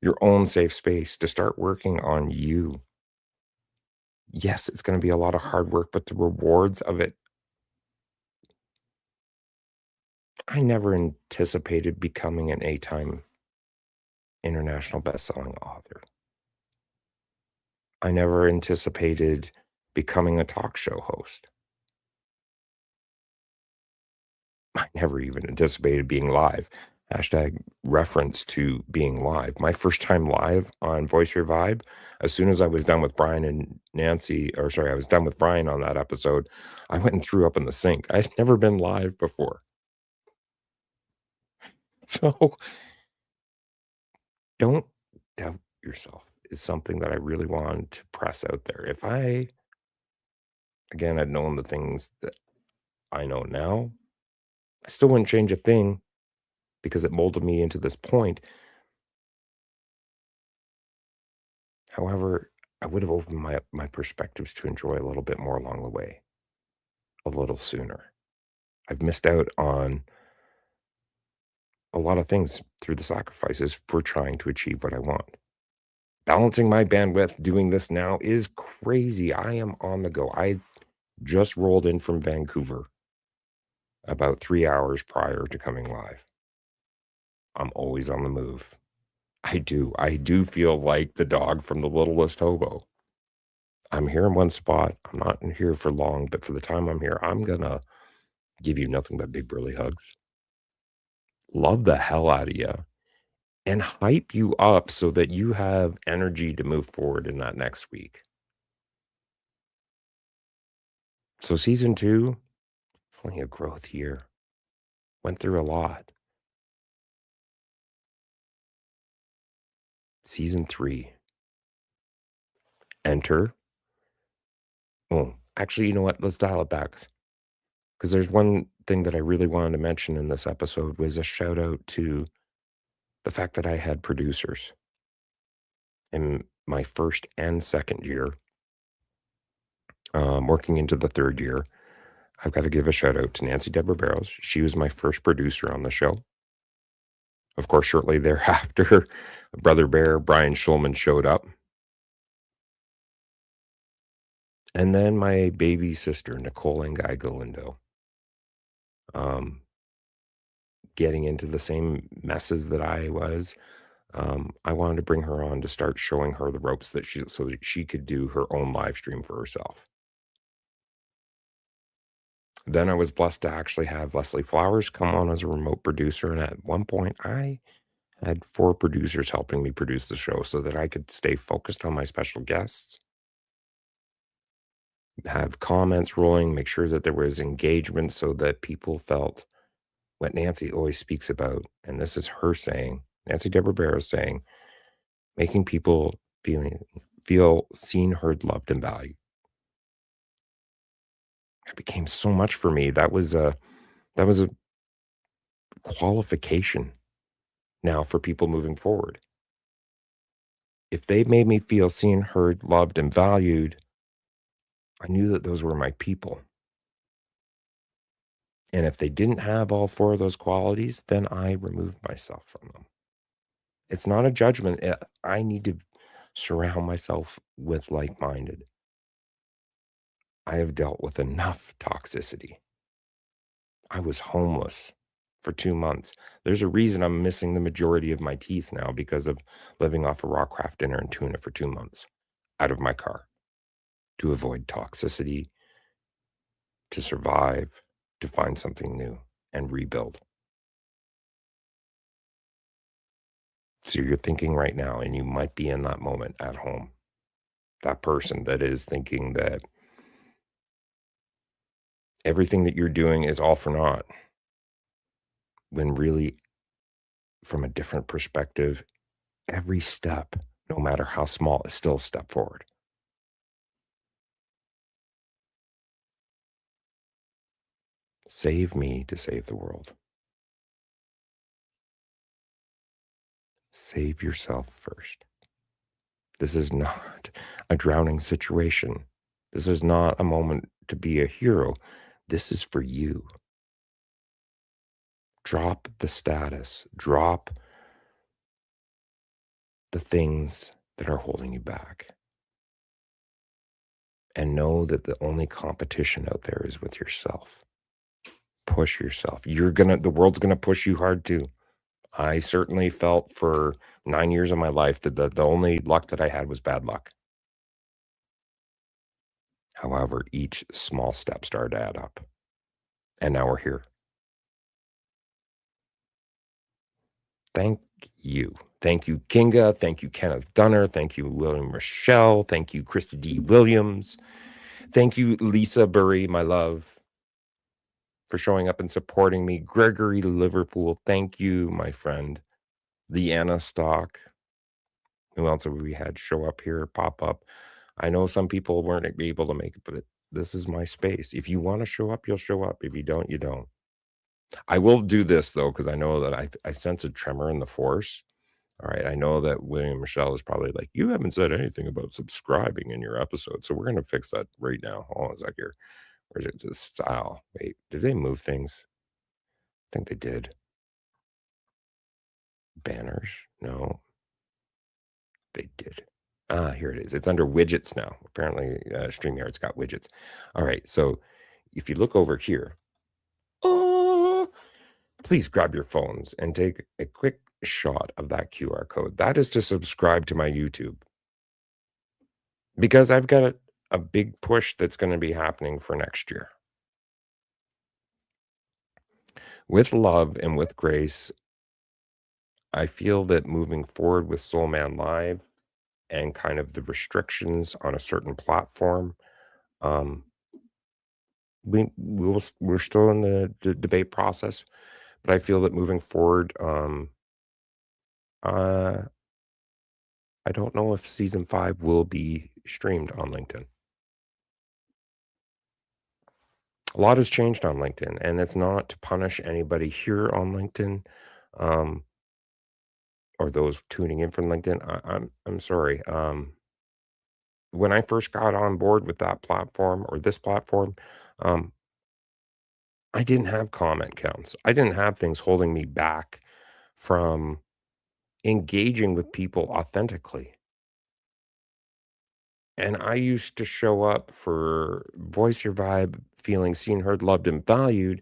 your own safe space to start working on you. Yes, it's going to be a lot of hard work, but the rewards of it, I never anticipated becoming an 8-time international best-selling author. I never anticipated becoming a talk show host. I never even anticipated being live. Hashtag reference to being live. My first time live on Voice Your Vibe, as soon as I was done with Brian and Nancy, or sorry, I was done with Brian on that episode, I went and threw up in the sink. I'd never been live before. So don't doubt yourself is something that I really wanted to press out there. If I, again, had known the things that I know now, I still wouldn't change a thing because it molded me into this point. However, I would have opened my perspectives to enjoy a little bit more along the way, a little sooner. I've missed out on a lot of things through the sacrifices for trying to achieve what I want. Balancing my bandwidth doing this now is crazy. I am on the go. I just rolled in from Vancouver about 3 hours prior to coming live. I'm always on the move. I do feel like the dog from The Littlest Hobo. I'm here in one spot. I'm not here for long, but for the time I'm here, I'm gonna give you nothing but big burly hugs. Love the hell out of you and hype you up so that you have energy to move forward in that next week. So season 2, definitely a growth year. Went through a lot. Season 3. Enter. Oh, actually, you know what? Let's dial it back. Because there's one thing that I really wanted to mention in this episode was a shout out to the fact that I had producers in my first and second year, working into the third year. I've got to give a shout out to Nancy Deborah Barrows. She was my first producer on the show. Of course, shortly thereafter, Brother Bear, Brian Schulman showed up. And then my baby sister, Nicole and Guy Galindo, getting into the same messes that I was. I wanted to bring her on to start showing her the ropes so that she could do her own live stream for herself. Then I was blessed to actually have Leslie Flowers come on as a remote producer. And at one point, I had 4 producers helping me produce the show so that I could stay focused on my special guests, have comments rolling, make sure that there was engagement so that people felt what Nancy always speaks about. And this is her saying, Nancy Deborah Barrows saying, making people feel seen, heard, loved, and valued. It became so much for me. That was a qualification now for people moving forward. If they made me feel seen, heard, loved, and valued, I knew that those were my people. And if they didn't have all 4 of those qualities, then I removed myself from them. It's not a judgment. I need to surround myself with like-minded. I have dealt with enough toxicity. I was homeless for 2 months. There's a reason I'm missing the majority of my teeth now because of living off a raw craft dinner and tuna for 2 months out of my car to avoid toxicity, to survive, to find something new and rebuild. So you're thinking right now, and you might be in that moment at home, that person that is thinking that everything that you're doing is all for naught, when really, from a different perspective, every step, no matter how small, is still a step forward. Save me to save the world. Save yourself first. This is not a drowning situation. This is not a moment to be a hero. This is for you. Drop the status. Drop the things that are holding you back. And know that the only competition out there is with yourself. Push yourself. The world's gonna push you hard too. I certainly felt for 9 years of my life that the only luck that I had was bad luck. However, each small step started to add up. And now we're here. Thank you. Thank you, Kinga. Thank you, Kenneth Dunner. Thank you, William Rochelle. Thank you, Krista D. Williams. Thank you, Lisa Burry, my love, for showing up and supporting me. Gregory Liverpool, thank you, my friend. Leanna Stock. Who else have we had show up here, pop up? I know some people weren't able to make it, but this is my space. If you want to show up, you'll show up. If you don't, you don't. I will do this, though, because I know that I sense a tremor in the force. All right, I know that William Michelle is probably like, you haven't said anything about subscribing in your episode, so we're going to fix that right now. Hold on a sec here. Where's it? The style. Wait, did they move things? I think they did. Banners? No. They did. Here it is. It's under widgets now. Apparently, StreamYard's got widgets. All right, so if you look over here, please grab your phones and take a quick shot of that QR code. That is to subscribe to my YouTube. Because I've got a big push that's going to be happening for next year. With love and with grace, I feel that moving forward with Soul Man Live and kind of the restrictions on a certain platform, we're still in the debate process, but I feel that moving forward, I don't know if season 5 will be streamed on LinkedIn. A lot has changed on LinkedIn, and it's not to punish anybody here on LinkedIn, or those tuning in from LinkedIn. I'm sorry. When I first got on board with that platform or this platform, um, I didn't have comment counts. I didn't have things holding me back from engaging with people authentically. And I used to show up for voice your vibe, feeling seen, heard, loved, and valued.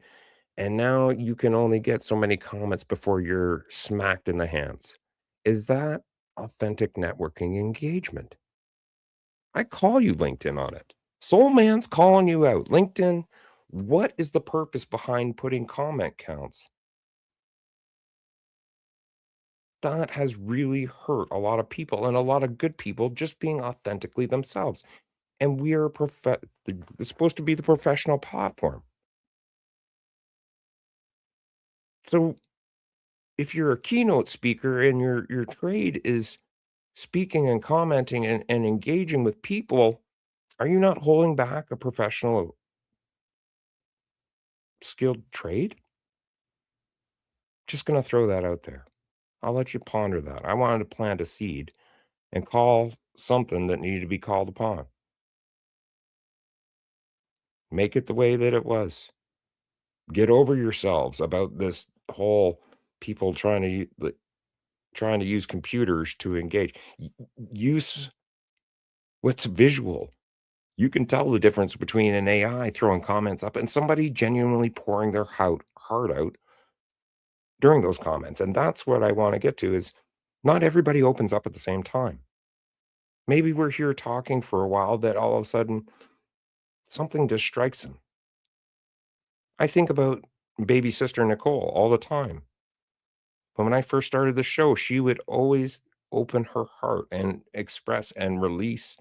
And now you can only get so many comments before you're smacked in the hands. Is that authentic networking engagement? I call you LinkedIn on it. Soul Man's calling you out. LinkedIn, what is the purpose behind putting comment counts? That has really hurt a lot of people and a lot of good people just being authentically themselves. And we are it's supposed to be the professional platform. So if you're a keynote speaker and your trade is speaking and commenting and engaging with people, are you not holding back a professional skilled trade? Just going to throw that out there. I'll let you ponder that. I wanted to plant a seed and call something that needed to be called upon. Make it the way that it was. Get over yourselves about this whole people trying to use computers to engage. Use what's visual. You can tell the difference between an AI throwing comments up and somebody genuinely pouring their heart out during those comments. And that's what I want to get to is not everybody opens up at the same time. Maybe we're here talking for a while that all of a sudden something just strikes them. I think about baby sister Nicole all the time. But when I first started the show, she would always open her heart and express and release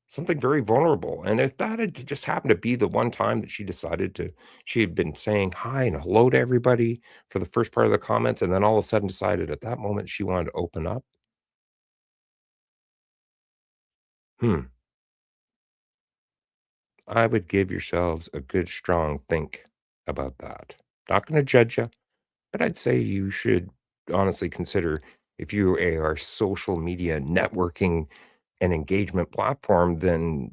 something very vulnerable. And if that had just happened to be the one time that she had been saying hi and hello to everybody for the first part of the comments, and then all of a sudden decided at that moment she wanted to open up. I would give yourselves a good, strong think about that. Not going to judge you, but I'd say you should honestly consider if you are a social media networking and engagement platform, then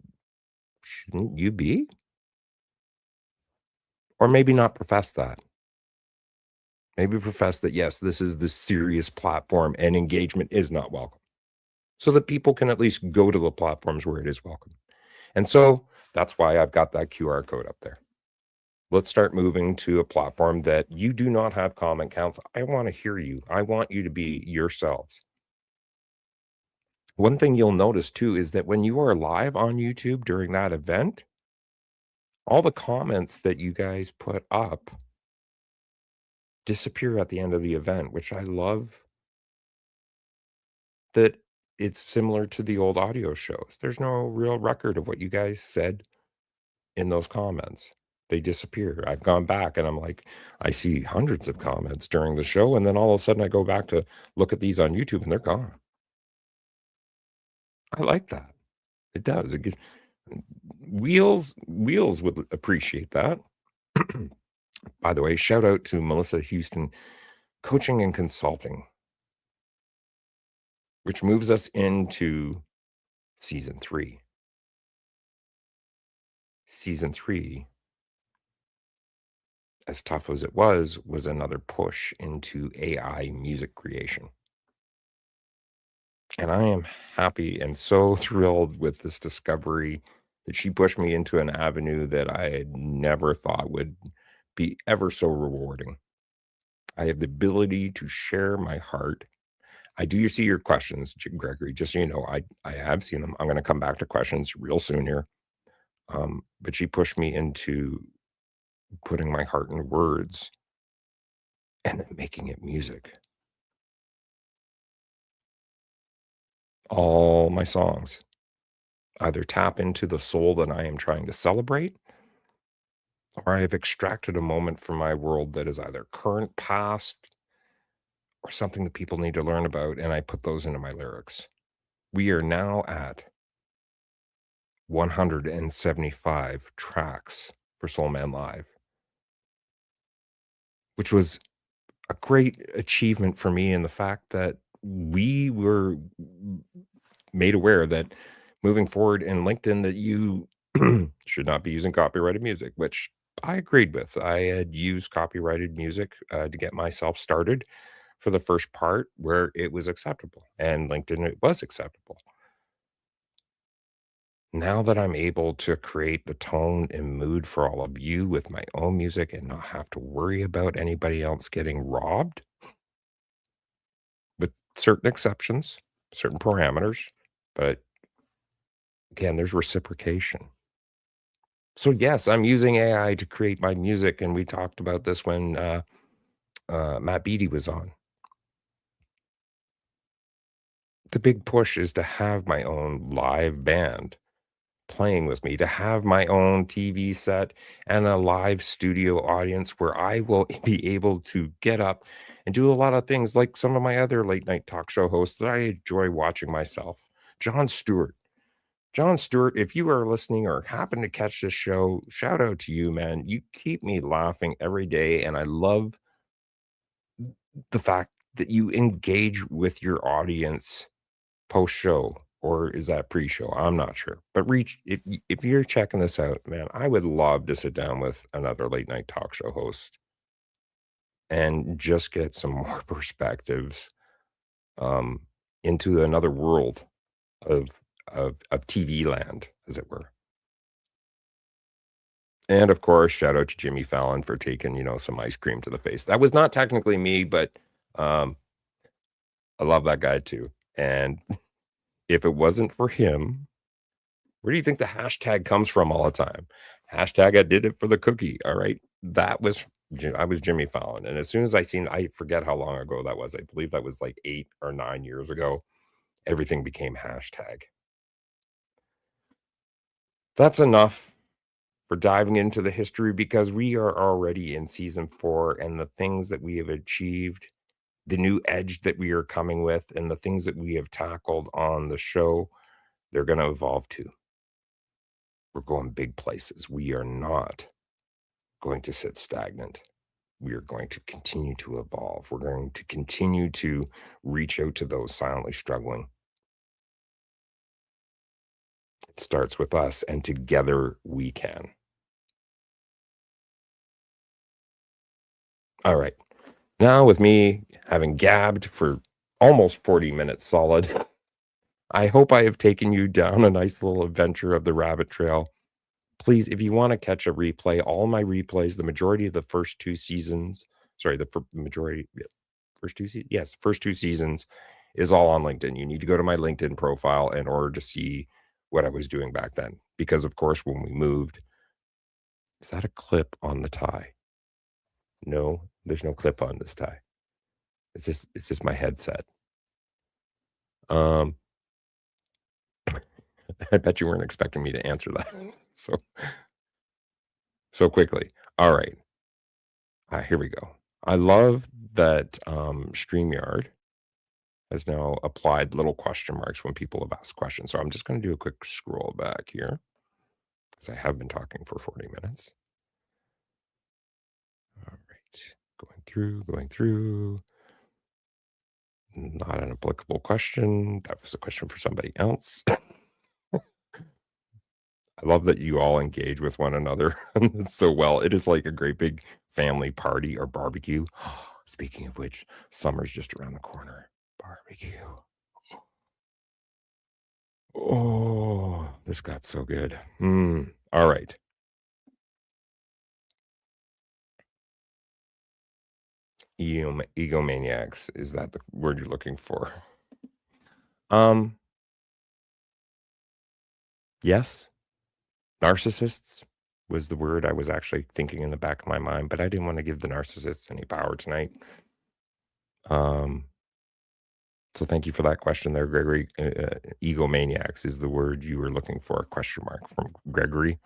shouldn't you be? Or maybe not profess that. Maybe profess that, yes, this is the serious platform and engagement is not welcome. So that people can at least go to the platforms where it is welcome. And so that's why I've got that QR code up there. Let's start moving to a platform that you do not have comment counts. I want to hear you. I want you to be yourselves. One thing you'll notice too is that when you are live on YouTube during that event, all the comments that you guys put up disappear at the end of the event, which I love that it's similar to the old audio shows. There's no real record of what you guys said in those comments. They disappear. I've gone back and I'm like, I see hundreds of comments during the show. And then all of a sudden I go back to look at these on YouTube and they're gone. I like that. It does. Wheels would appreciate that. By the way, shout out to Melissa Houston Coaching and Consulting, which moves us into season 3. Season 3, as tough as it was another push into AI music creation. And I am happy and so thrilled with this discovery that she pushed me into an avenue that I had never thought would be ever so rewarding. I have the ability to share my heart. I do see your questions, Gregory, just so you know, I have seen them. I'm going to come back to questions real soon here. But she pushed me into putting my heart in words and then making it music. All my songs either tap into the soul that I am trying to celebrate, or I have extracted a moment from my world that is either current, past, or something that people need to learn about, and I put those into my lyrics. we are now at 175 tracks for Soul Man Live, which was a great achievement for me in the fact that we were made aware that moving forward in LinkedIn that you should not be using copyrighted music, which I agreed with. I had used copyrighted music to get myself started for the first part where it was acceptable, and LinkedIn it was acceptable. Now that I'm able to create the tone and mood for all of you with my own music and not have to worry about anybody else getting robbed, with certain exceptions, certain parameters, but again, there's reciprocation. So yes, I'm using AI to create my music, and we talked about this when Matt Beattie was on. The big push is to have my own live band playing with me, to have my own TV set and a live studio audience where I will be able to get up and do a lot of things like some of my other late night talk show hosts that I enjoy watching myself. Jon Stewart. Jon Stewart, if you are listening or happen to catch this show, shout out to you, man. You keep me laughing every day, and I love the fact that you engage with your audience post-show, or is that pre-show? I'm not sure. But if you're checking this out, man, I would love to sit down with another late night talk show host and just get some more perspectives into another world of TV land, as it were. And of course, shout out to Jimmy Fallon for taking, some ice cream to the face. That was not technically me, but I love that guy too. And if it wasn't for him, where do you think the hashtag comes from all the time? Hashtag I did it for the cookie. All right. I was Jimmy Fallon. And as soon as I forget how long ago that was. I believe that was like 8 or 9 years ago. Everything became hashtag. That's enough for diving into the history, because we are already in season 4, and the things that we have achieved, the new edge that we are coming with, and the things that we have tackled on the show, they're going to evolve too. We're going big places. We are not going to sit stagnant. We are going to continue to evolve. We're going to continue to reach out to those silently struggling. It starts with us, and together we can. All right. Now, with me having gabbed for almost 40 minutes solid, I hope I have taken you down a nice little adventure of the rabbit trail. Please, if you want to catch a replay, all my replays, the majority of the first 2 seasons, first 2 seasons is all on LinkedIn. You need to go to my LinkedIn profile in order to see what I was doing back then. Because, of course, when we moved, is that a clip on the tie? No, there's no clip on this tie. It's just my headset. I bet you weren't expecting me to answer that so quickly. All right. Here we go. I love that StreamYard has now applied little question marks when people have asked questions. So I'm just going to do a quick scroll back here, because I have been talking for 40 minutes. All right. Going through. Not an applicable question. That was a question for somebody else. I love that you all engage with one another so well. It is like a great big family party or barbecue. Speaking of which, summer's just around the corner. Barbecue. Oh, this got so good. All right. Egomaniacs, is that the word you're looking for? Yes. Narcissists was the word I was actually thinking in the back of my mind, but I didn't want to give the narcissists any power tonight. So thank you for that question there, Gregory. Egomaniacs is the word you were looking for, question mark from Gregory.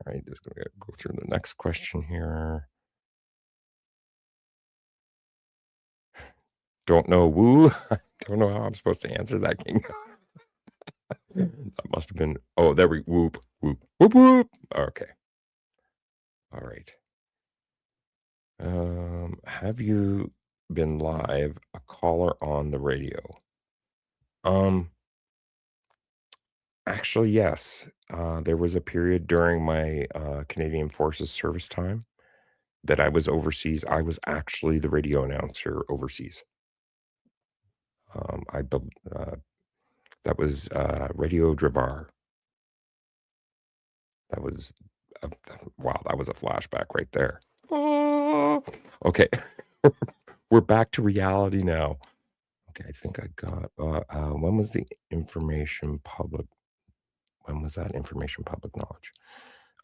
All right, just going to go through the next question here. Don't know woo. I don't know how I'm supposed to answer that, King. That must have been. Oh, there we whoop whoop whoop whoop. Okay. All right. Have you been live a caller on the radio? Actually, yes. There was a period during my Canadian Forces service time that I was overseas. I was actually the radio announcer overseas. That was Radio Dravar. That was wow. That was a flashback right there. Okay, we're back to reality now. Okay, I think I got. When was the information public? When was that information public knowledge?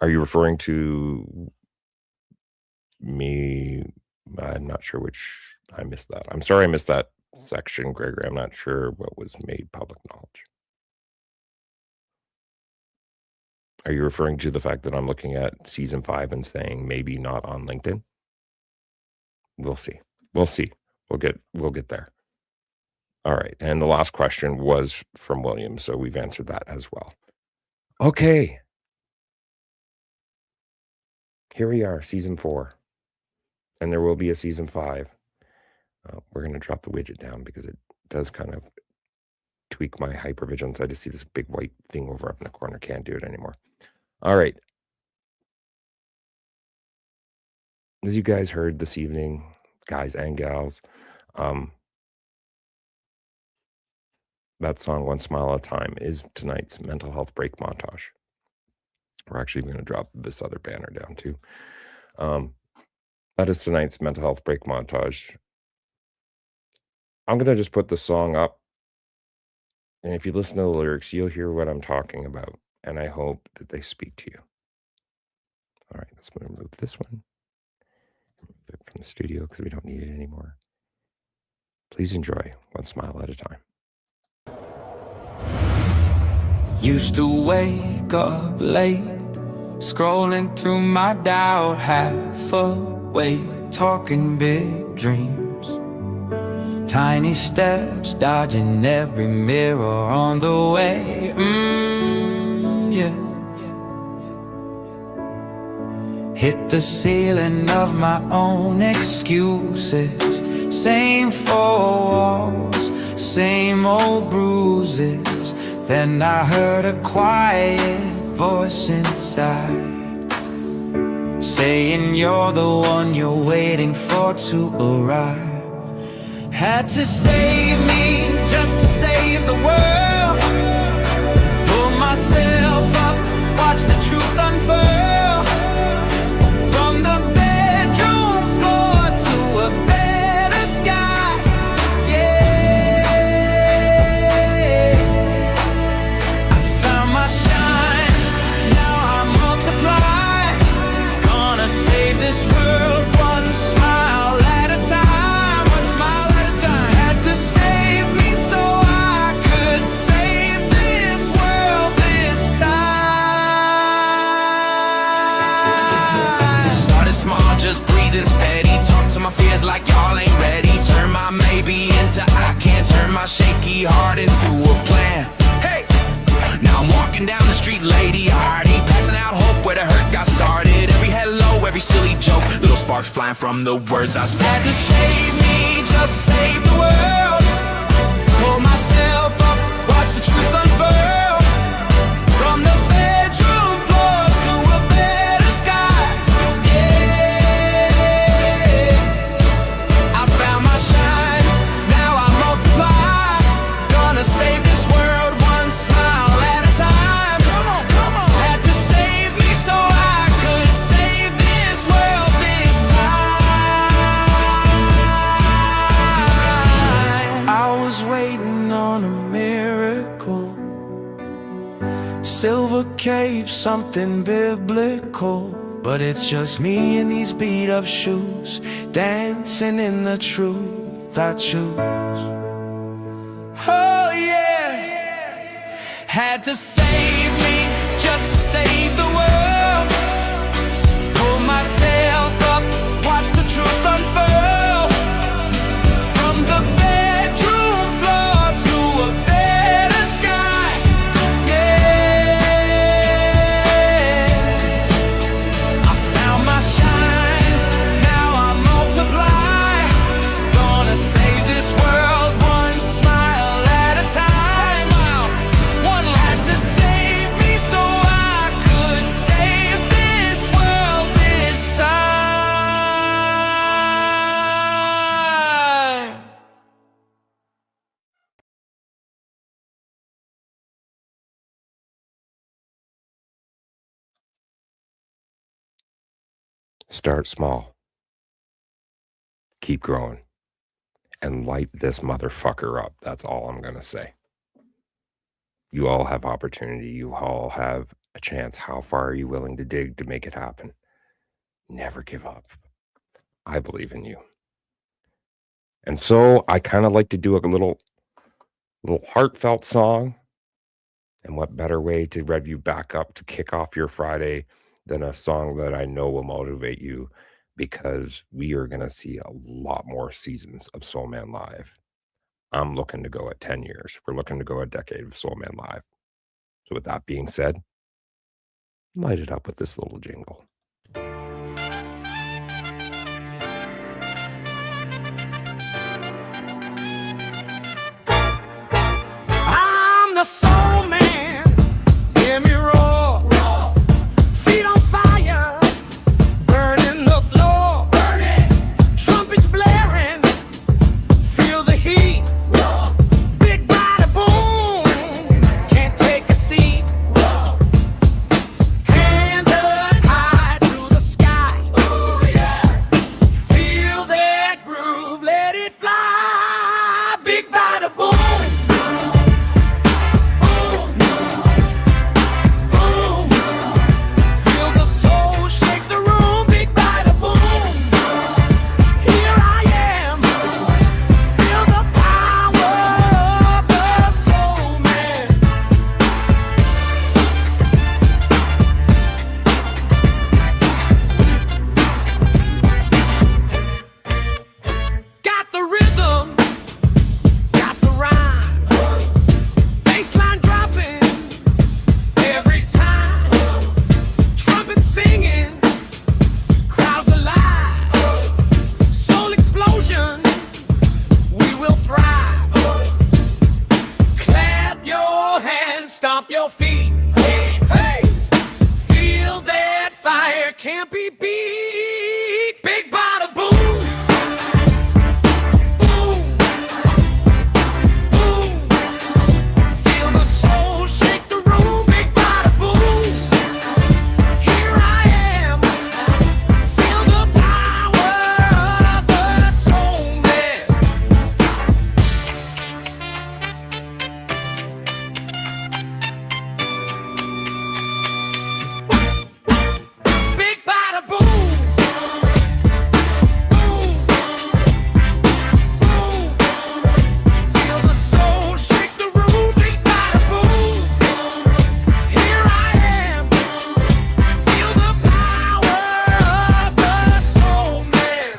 Are you referring to me? I'm not sure which. I missed that. I'm sorry I missed that section, Gregory. I'm not sure what was made public knowledge. Are you referring to the fact that I'm looking at season 5 and saying maybe not on LinkedIn? We'll see. We'll see. We'll get there. All right. And the last question was from William, so we've answered that as well. Okay. Here we are, season 4. And there will be a season 5. We're going to drop the widget down because it does kind of tweak my hypervigilance. I just see this big white thing over up in the corner. Can't do it anymore. All right. As you guys heard this evening, guys and gals, that song, One Smile at a Time, is tonight's mental health break montage. We're actually going to drop this other banner down too. That is tonight's mental health break montage. I'm going to just put the song up. And if you listen to the lyrics, you'll hear what I'm talking about. And I hope that they speak to you. All right, let's remove this one. Remove it from the studio because we don't need it anymore. Please enjoy One Smile at a Time. Used to wake up late, scrolling through my doubt, half awake, talking big dreams. Tiny steps, dodging every mirror on the way. Yeah. Hit the ceiling of my own excuses. Same four walls, same old bruises. Then I heard a quiet voice inside, saying you're the one you're waiting for to arrive. Had to save me just to save the world. Pull myself up, watch the truth unfurl. From the bedroom floor to a better sky. Yeah, I found my shine, now I multiply. Gonna save this world one smile at a time. Save me so I could save this world this time. Started small, just breathing steady. Talk to my fears like y'all ain't ready. Turn my maybe into I can't. Turn my shaky heart into a plan. Hey! Now I'm walking down the street, lady-hearted, passing out hope where the hurt got started. Every hello, every silly joke, little sparks flying from the words I spoke. Had to save me, just save the world. Pull myself up, watch the truth unfurl. From the bedroom floor to a better sky. Yeah, I found my shine, now I multiply. Gonna save this world one smile at a time. Come on, come on. Had to save me so I could save this world this time. I was waiting on a miracle. Silver cape, something biblical. But it's just me in these beat up shoes, dancing in the truth I choose. Oh yeah, had to save me just to save the world. Pull myself up, watch the truth unfurl. From the bedroom floor to a better sky. Start small. Keep growing. And light this motherfucker up. That's all I'm going to say. You all have opportunity. You all have a chance. How far are you willing to dig to make it happen? Never give up. I believe in you. And so I kind of like to do a little heartfelt song. And what better way to rev you back up to kick off your Friday than a song that I know will motivate you, because we are going to see a lot more seasons of Soul Man Live. I'm looking to go at 10 years. We're looking to go a decade of Soul Man Live. So with that being said, light it up with this little jingle. I'm the soul man. Hear me roar. Feet on fire. Burning the floor. Trumpets blaring. Feel the heat. Big body boom. Can't take a seat. Hands up high to the sky. Ooh, yeah. Feel that groove. Let it fly. Big body boom. Stomp your feet. Hey, hey. Feel that fire can't be beat. Big bada boom. Boom. Boom. Feel the soul shake the room. Big bada boom. Here I am. Feel the power of the soul man. Big bada boom. Boom. Boom. Feel the soul shake the room. Big bada boom. Here I am. Feel the power of the soul man.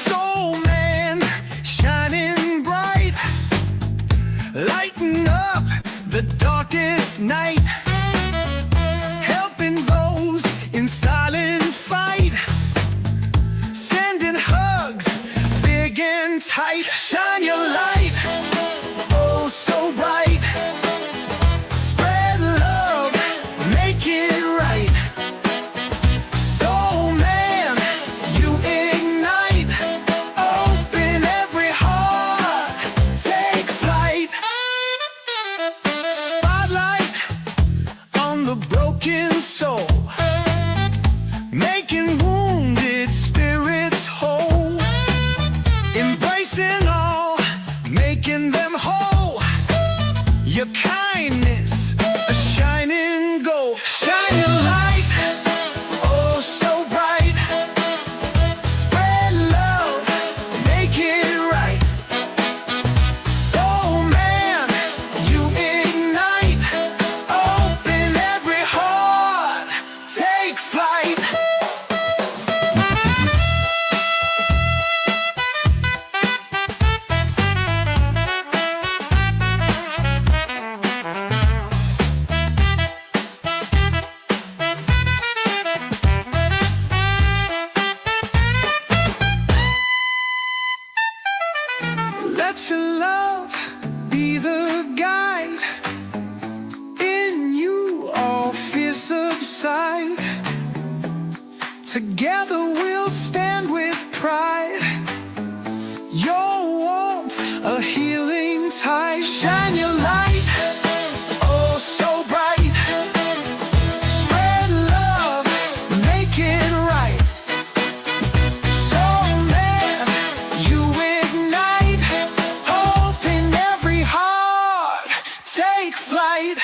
Soul man, shining bright, lighting up the darkest night, helping those in silent fight, sending hugs big and tight. Shine your light, oh so bright, spread love, make it right. Soul man, you ignite, open every heart, take flight. Spotlight on the broken soul, making wounded spirits whole, embracing all Let your love be the guide. In you all fear subside. Together we'll stand with pride. Your warmth, a healing tide. Shine your light, oh so bright. Spread love, make it right. So man, you ignite hope in every heart. Take flight.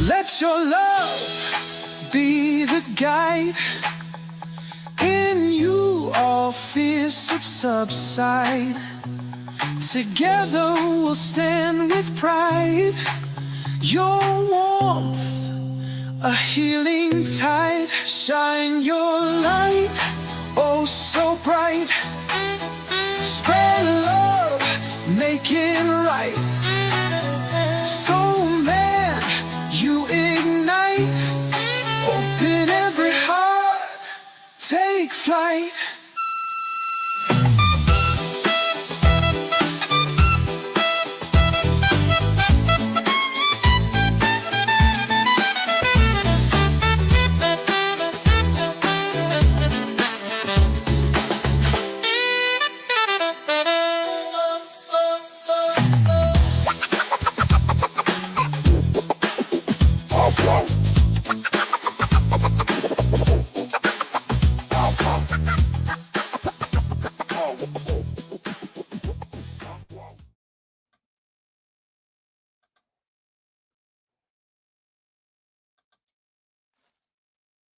Let your love be the guide. In you all fears subside. Together we'll stand with pride. Your warmth, a healing tide. Shine your light, oh so bright. Spread love, make it right. So man, you ignite. Open every heart, take flight.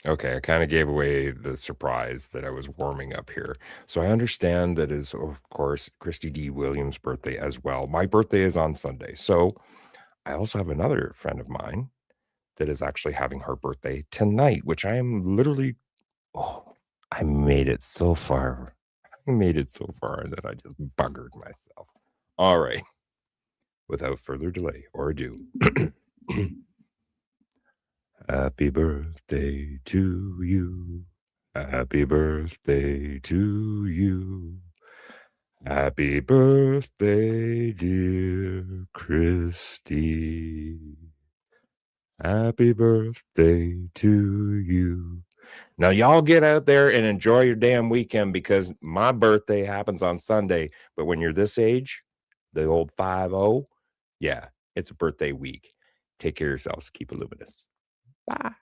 Okay, I kind of gave away the surprise that I was warming up here. So I understand that is, of course, Christy D. Williams' birthday as well. My birthday is on Sunday. So I also have another friend of mine that is actually having her birthday tonight, which I am literally, oh, I made it so far. I made it so far that I just buggered myself. All right. Without further delay or ado. Happy birthday to you. Happy birthday to you. Happy birthday, dear Christy. Happy birthday to you. Now, y'all get out there and enjoy your damn weekend because my birthday happens on Sunday. But when you're this age, the old 50, yeah, it's a birthday week. Take care of yourselves. Keep it luminous. Bye.